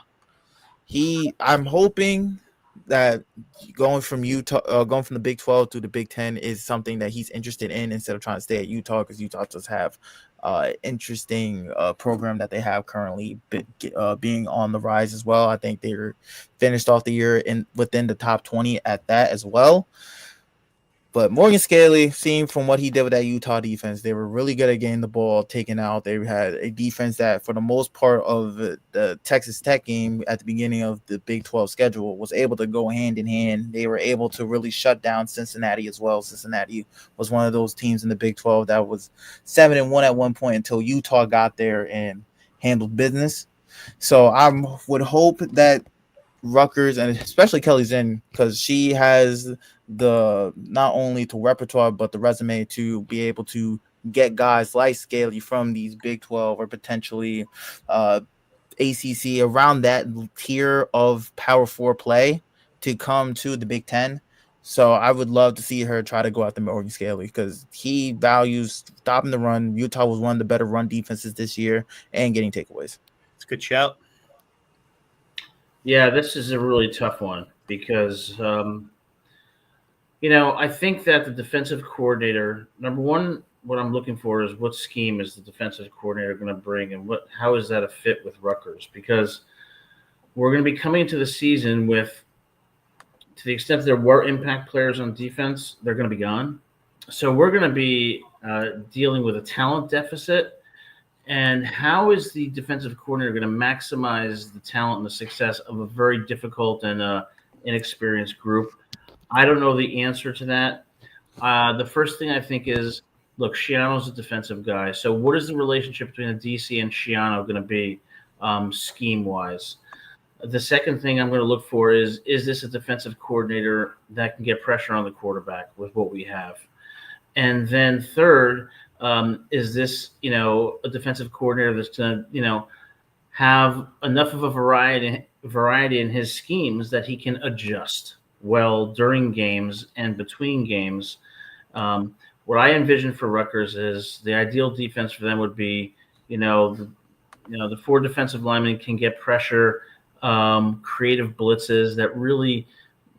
I'm hoping that going from the Big 12 to the Big 10 is something that he's interested in instead of trying to stay at Utah, because Utah does have interesting program that they have currently being on the rise as well. I think they were finished off the year within the top 20 at that as well. But Morgan Scaley, seeing from what he did with that Utah defense, they were really good at getting the ball taken out. They had a defense that, for the most part of the Texas Tech game at the beginning of the Big 12 schedule, was able to go hand in hand. They were able to really shut down Cincinnati as well. Cincinnati was one of those teams in the Big 12 that was 7-1 at one point until Utah got there and handled business. So I would hope that Rutgers, and especially Kelly Zinn, because she has the not only to repertoire but the resume to be able to get guys like Scaley from these Big 12 or potentially ACC around that tier of Power 4 play to come to the Big 10. So I would love to see her try to go after Morgan Scaley because he values stopping the run. Utah was one of the better run defenses this year and getting takeaways. It's a good shout. Yeah, this is a really tough one because, I think that the defensive coordinator, number one, what I'm looking for is what scheme is the defensive coordinator going to bring and how is that a fit with Rutgers? Because we're going to be coming into the season with, to the extent that there were impact players on defense, they're going to be gone. So we're going to be dealing with a talent deficit. And how is the defensive coordinator going to maximize the talent and the success of a very difficult and inexperienced group? I don't know the answer to that. The first thing I think is, look, Shiano's a defensive guy. So what is the relationship between the DC and Shiano going to be scheme-wise? The second thing I'm going to look for is this a defensive coordinator that can get pressure on the quarterback with what we have? And then third, is this, a defensive coordinator that's going to, have enough of a variety in his schemes that he can adjust well during games and between games? What I envision for Rutgers is the ideal defense for them would be, the four defensive linemen can get pressure, creative blitzes that really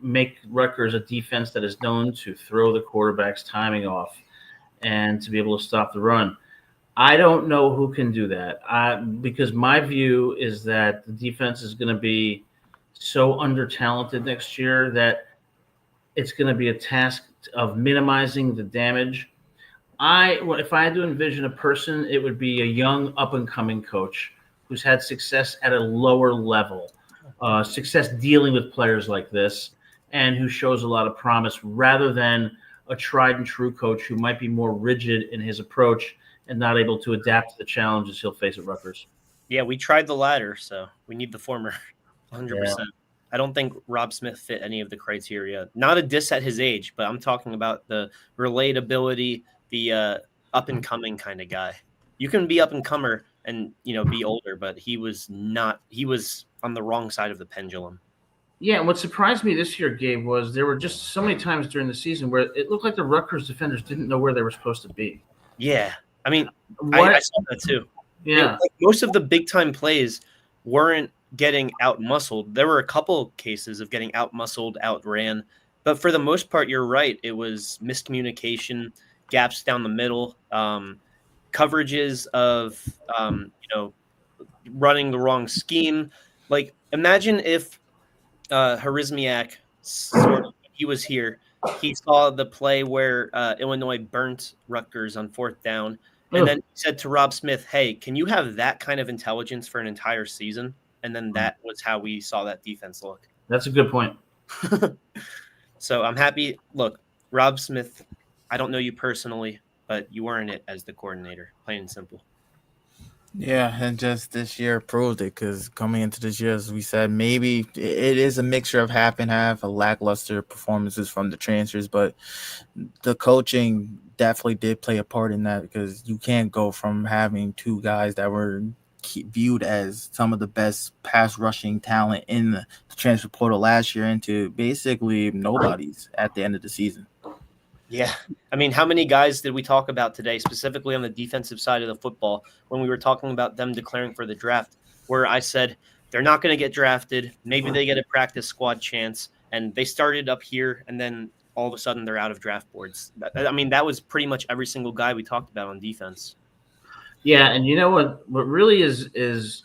make Rutgers a defense that is known to throw the quarterback's timing off and to be able to stop the run. I don't know who can do that. Because my view is that the defense is going to be so under talented next year that it's going to be a task of minimizing the damage. If I had to envision a person, it would be a young up and coming coach who's had success at a lower level, success dealing with players like this, and who shows a lot of promise rather than a tried and true coach who might be more rigid in his approach and not able to adapt to the challenges he'll face at Rutgers. Yeah, we tried the latter, so we need the former, 100%. Yeah. I don't think Rob Smith fit any of the criteria. Not a diss at his age, but I'm talking about the relatability, the up and coming kind of guy. You can be up and comer and be older, but he was not. He was on the wrong side of the pendulum. Yeah, and what surprised me this year, Gabe, was there were just so many times during the season where it looked like the Rutgers defenders didn't know where they were supposed to be. Yeah, I mean, I saw that too. Yeah, like most of the big time plays weren't getting out muscled. There were a couple cases of getting out muscled, outran, but for the most part, you're right. It was miscommunication, gaps down the middle, coverages of running the wrong scheme. Like imagine if Harizmiak he was here. He saw the play where Illinois burnt Rutgers on 4th down. And then he said to Rob Smith, hey, can you have that kind of intelligence for an entire season? And then that was how we saw that defense look. That's a good point. So I'm happy. Look, Rob Smith, I don't know you personally, but you earned it as the coordinator, plain and simple. Yeah, and just this year proved it because coming into this year, as we said, maybe it is a mixture of half and half, a lackluster performances from the transfers, but the coaching definitely did play a part in that because you can't go from having two guys that were viewed as some of the best pass rushing talent in the transfer portal last year into basically nobody's at the end of the season. Yeah. I mean, how many guys did we talk about today, specifically on the defensive side of the football, when we were talking about them declaring for the draft, where I said they're not going to get drafted. Maybe they get a practice squad chance, and they started up here, and then all of a sudden they're out of draft boards. I mean, that was pretty much every single guy we talked about on defense. Yeah, and you know what really is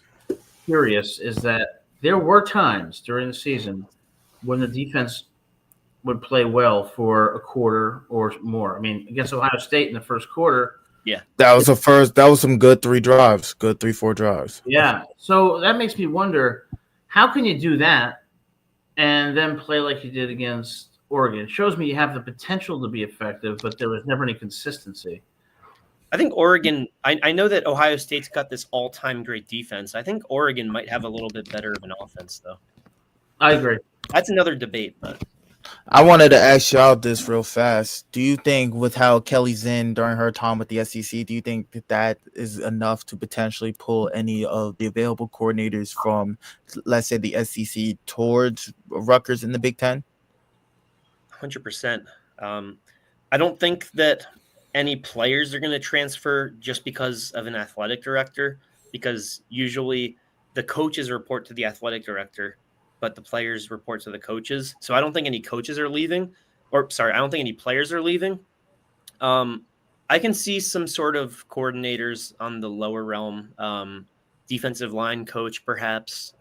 curious is that there were times during the season when the defense would play well for a quarter or more. I mean, against Ohio State in the first quarter. Yeah. That was some good 3-4 drives. Yeah. So that makes me wonder, how can you do that and then play like you did against Oregon? It shows me you have the potential to be effective, but there was never any consistency. I think Oregon, I know that Ohio State's got this all-time great defense. I think Oregon might have a little bit better of an offense, though. I agree. That's another debate, but I wanted to ask y'all this real fast. Do you think with how Kelly's in during her time with the SEC, do you think that is enough to potentially pull any of the available coordinators from, let's say, the SEC towards Rutgers in the Big Ten? 100%. I don't think that any players are going to transfer just because of an athletic director, because usually the coaches report to the athletic director, but the players report to the coaches. So I don't think any coaches are leaving, I don't think any players are leaving. I can see some sort of coordinators on the lower realm, defensive line coach, perhaps,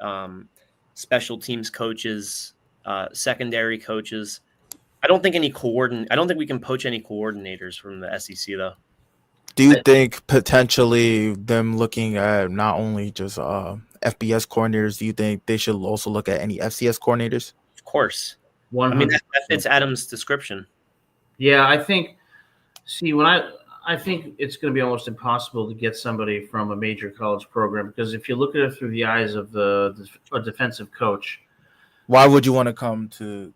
special teams coaches, secondary coaches. I don't think we can poach any coordinators from the SEC though. Do you think potentially them looking at not only just FBS coordinators, do you think they should also look at any FCS coordinators? Of course. 100%. I mean, that fits Adam's description. Yeah, I think it's going to be almost impossible to get somebody from a major college program, because if you look at it through the eyes of a defensive coach. Why would you want to come to?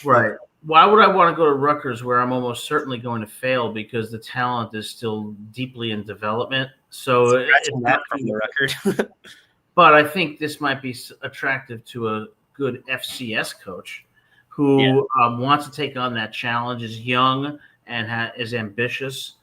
Right. Why would I want to go to Rutgers, where I'm almost certainly going to fail because the talent is still deeply in development? So it's that from the record. But I think this might be attractive to a good FCS coach who wants to take on that challenge, is young and is ambitious.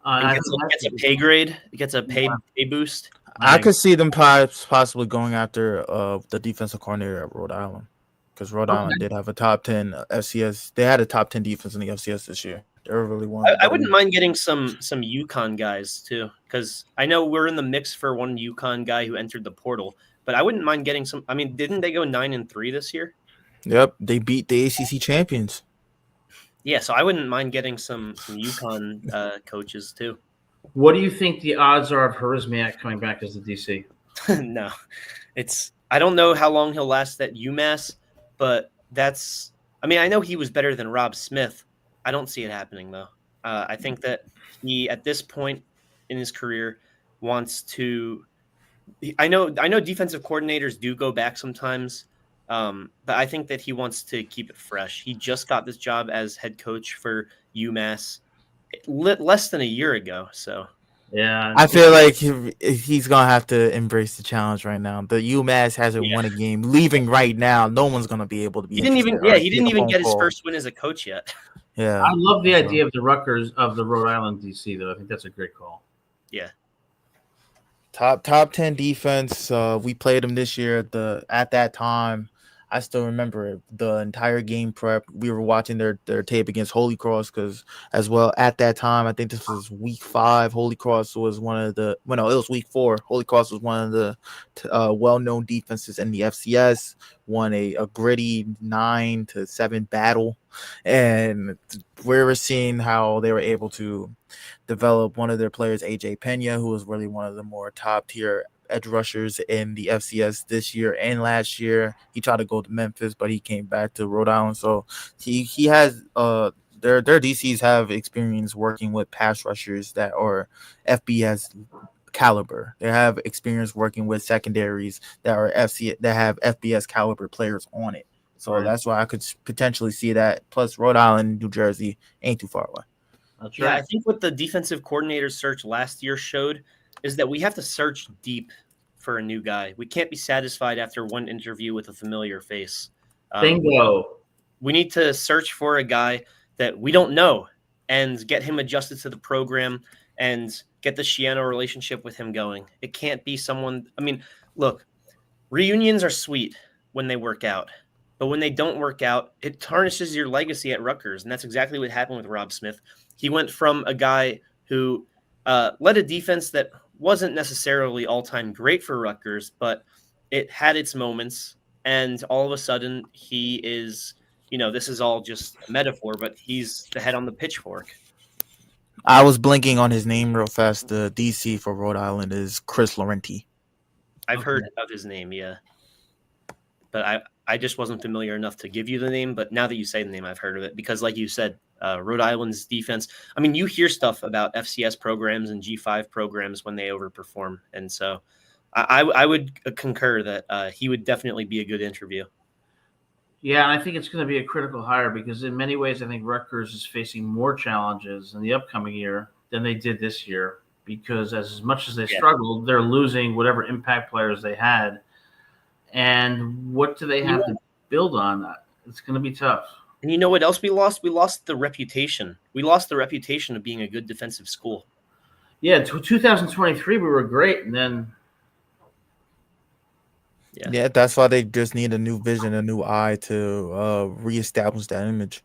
Gets a pay grade. It gets a pay boost. I could see them possibly going after the defensive coordinator at Rhode Island. because Rhode Island did have a top 10 FCS. They had a top 10 defense in the FCS this year. They were really one of the I better wouldn't mind getting some UConn guys too, because I know we're in the mix for one UConn guy who entered the portal. But I wouldn't mind getting some. I mean, didn't they go 9-3 this year? Yep, they beat the ACC champions. Yeah, so I wouldn't mind getting some UConn coaches too. What do you think the odds are of Harismiak coming back as the DC? No, I don't know how long he'll last at UMass, but I mean, I know he was better than Rob Smith. I don't see it happening though. I think that he, at this point in his career, wants to. I know defensive coordinators do go back sometimes, but I think that he wants to keep it fresh. He just got this job as head coach for UMass less than a year ago, so. Yeah, I feel like he's gonna have to embrace the challenge right now. The UMass hasn't won a game. Leaving right now, no one's gonna be able to be. He didn't even get his first win as a coach yet. Yeah, I love the idea of the Rutgers of the Rhode Island DC though. I think that's a great call. Yeah, top 10 defense. We played them this year. At that time, I still remember it. The entire game prep. We were watching their tape against Holy Cross because, as well, at that time, I think this was week 5. Holy Cross was one of the. Well, no, it was week 4. Holy Cross was one of the well-known defenses in the FCS. Won a gritty 9-7 battle, and we were seeing how they were able to develop one of their players, AJ Pena, who was really one of the more top-tier edge rushers in the FCS this year and last year. He tried to go to Memphis, but he came back to Rhode Island. So he has their DCs have experience working with pass rushers that are FBS caliber. They have experience working with secondaries that are that have FBS caliber players on it. So that's why I could potentially see that. Plus, Rhode Island, New Jersey ain't too far away. That's right. right. I think what the defensive coordinator search last year showed is that we have to search deep for a new guy. We can't be satisfied after one interview with a familiar face. Bingo. We need to search for a guy that we don't know and get him adjusted to the program and get the Shiano relationship with him going. It can't be someone. I mean, look, reunions are sweet when they work out, but when they don't work out, it tarnishes your legacy at Rutgers. And that's exactly what happened with Rob Smith. He went from a guy who led a defense that wasn't necessarily all-time great for Rutgers, but it had its moments. And all of a sudden, he is, this is all just a metaphor, but he's the head on the pitchfork. I was blinking on his name real fast. The DC for Rhode Island is Chris Laurenti. I've heard of his name, yeah. But I just wasn't familiar enough to give you the name. But now that you say the name, I've heard of it. Because like you said, Rhode Island's defense, I mean, you hear stuff about FCS programs and G5 programs when they overperform. And so I would concur that he would definitely be a good interview. Yeah, and I think it's going to be a critical hire because in many ways, I think Rutgers is facing more challenges in the upcoming year than they did this year because as much as they struggled, they're losing whatever impact players they had. And what do they have to build on that? It's going to be tough. And you know what else we lost? We lost the reputation. We lost the reputation of being a good defensive school. Yeah, 2023, we were great. And then Yeah, that's why they just need a new vision, a new eye to reestablish that image.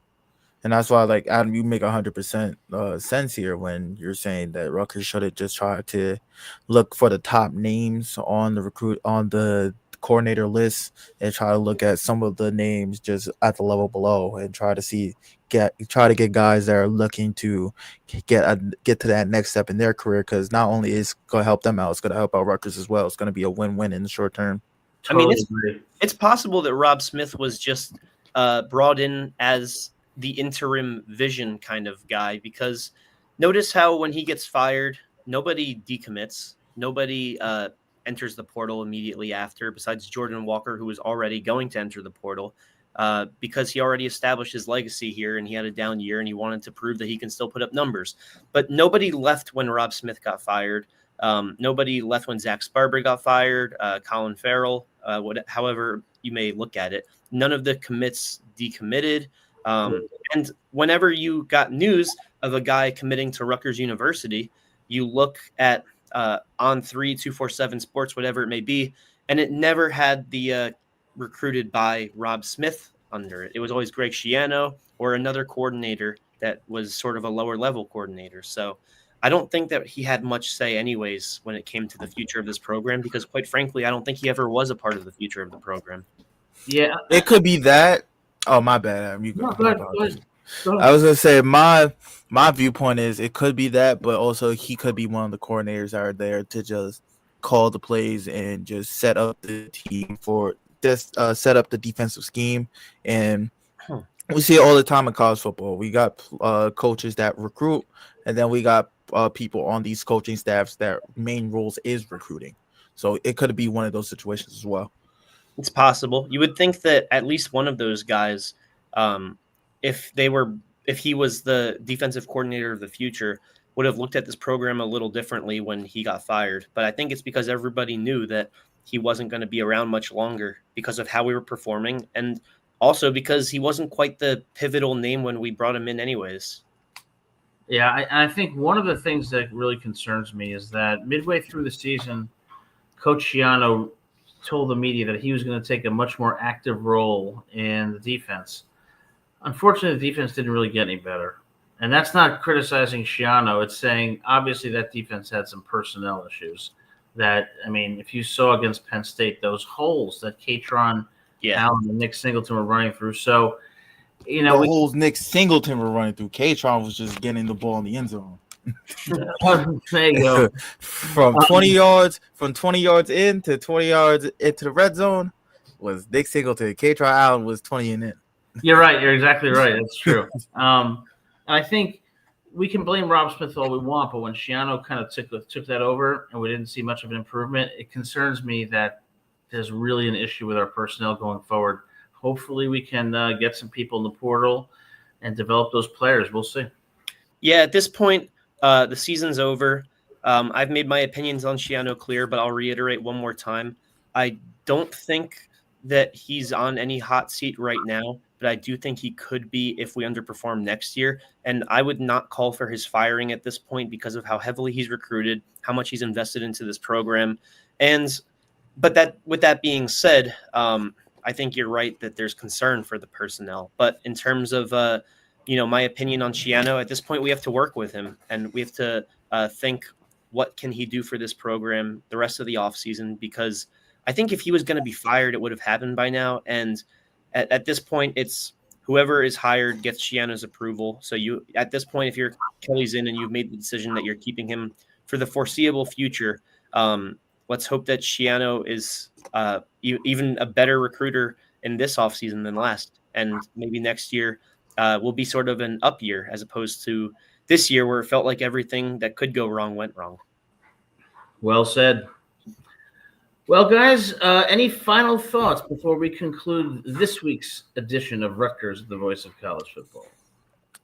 And that's why, like, Adam, you make 100% sense here when you're saying that Rutgers should have just tried to look for the top names on the coordinator list and try to look at some of the names just at the level below and try to get guys that are looking to get to that next step in their career, because not only is it going to help them out, it's going to help out Rutgers as well. It's going to be a win-win in the short term. Totally. I mean, it's possible that Rob Smith was just brought in as the interim vision kind of guy, because notice how when he gets fired, nobody decommits, nobody enters the portal immediately after, besides Jordan Walker, who was already going to enter the portal because he already established his legacy here and he had a down year and he wanted to prove that he can still put up numbers. But nobody left when Rob Smith got fired. Nobody left when Zach Sparber got fired, Colin Farrell, however you may look at it. None of the commits decommitted. And whenever you got news of a guy committing to Rutgers University, you look at On3, 247 Sports, whatever it may be, and it never had the recruited by Rob Smith under it. It was always Greg Schiano or another coordinator that was sort of a lower level coordinator. So I don't think that he had much say anyways when it came to the future of this program, because quite frankly, I don't think he ever was a part of the future of the program. Yeah, It could be that. Oh, my bad. no, go ahead. Go ahead. I was gonna say my viewpoint is it could be that, but also he could be one of the coordinators that are there to just call the plays and just set up the team for just set up the defensive scheme. And we see it all the time in college football. We got coaches that recruit, and then we got people on these coaching staffs that main roles is recruiting. So it could be one of those situations as well. It's possible. You would think that at least one of those guys, if he was the defensive coordinator of the future, would have looked at this program a little differently when he got fired. But I think it's because everybody knew that he wasn't going to be around much longer because of how we were performing, and also because he wasn't quite the pivotal name when we brought him in anyways. Yeah, I think one of the things that really concerns me is that midway through the season, Coach Schiano told the media that he was going to take a much more active role in the defense. Unfortunately, the defense didn't really get any better. And that's not criticizing Schiano. It's saying, obviously, that defense had some personnel issues. That, I mean, if you saw against Penn State, those holes that Katron, Allen, and Nick Singleton were running through. So, you know, the holes Nick Singleton were running through. Katron was just getting the ball in the end zone. There you go. From 20 yards in to 20 yards into the red zone was Nick Singleton. Katron Allen was 20 and in. You're right. You're exactly right. That's true. And I think we can blame Rob Smith all we want, but when Schiano kind of took that over and we didn't see much of an improvement, it concerns me that there's really an issue with our personnel going forward. Hopefully we can get some people in the portal and develop those players. We'll see. Yeah, at this point, the season's over. I've made my opinions on Schiano clear, but I'll reiterate one more time. I don't think that he's on any hot seat right now, but I do think he could be if we underperform next year. And I would not call for his firing at this point because of how heavily he's recruited, how much he's invested into this program. But with that being said, I think you're right that there's concern for the personnel. But in terms of my opinion on Schiano, at this point we have to work with him and we have to think what can he do for this program the rest of the offseason, because I think if he was going to be fired, it would have happened by now. And at this point, it's whoever is hired gets Schiano's approval. So at this point, if you're Kelly's in and you've made the decision that you're keeping him for the foreseeable future, let's hope that Schiano is even a better recruiter in this offseason than last. And maybe next year will be sort of an up year as opposed to this year where it felt like everything that could go wrong went wrong. Well said. Well, guys, any final thoughts before we conclude this week's edition of Rutgers, the voice of college football?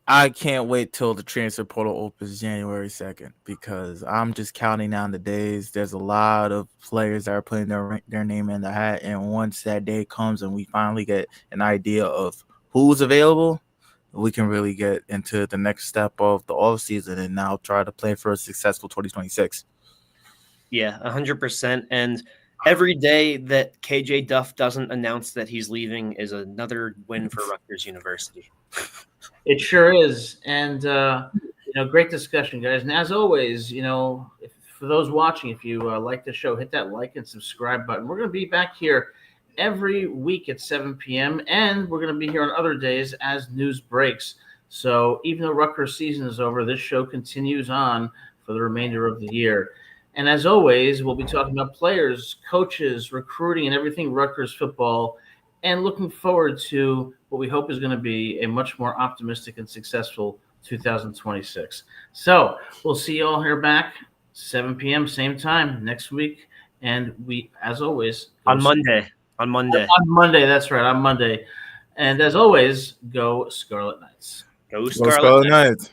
I can't wait till the transfer portal opens January 2nd because I'm just counting down the days. There's a lot of players that are putting their name in the hat, and once that day comes and we finally get an idea of who's available, we can really get into the next step of the offseason and now try to play for a successful 2026. Yeah, 100%. And every day that KJ Duff doesn't announce that he's leaving is another win for Rutgers University. It sure is. And, great discussion, guys. And as always, for those watching, if you like the show, hit that like and subscribe button. We're going to be back here every week at 7 p.m. And we're going to be here on other days as news breaks. So even though Rutgers season is over, this show continues on for the remainder of the year. And as always, we'll be talking about players, coaches, recruiting, and everything Rutgers football, and looking forward to what we hope is going to be a much more optimistic and successful 2026. So we'll see you all here back 7 p.m. same time next week. And we, as always, on Monday. On Monday, that's right, on Monday. And as always, go Scarlet Knights. Go Scarlet Knights.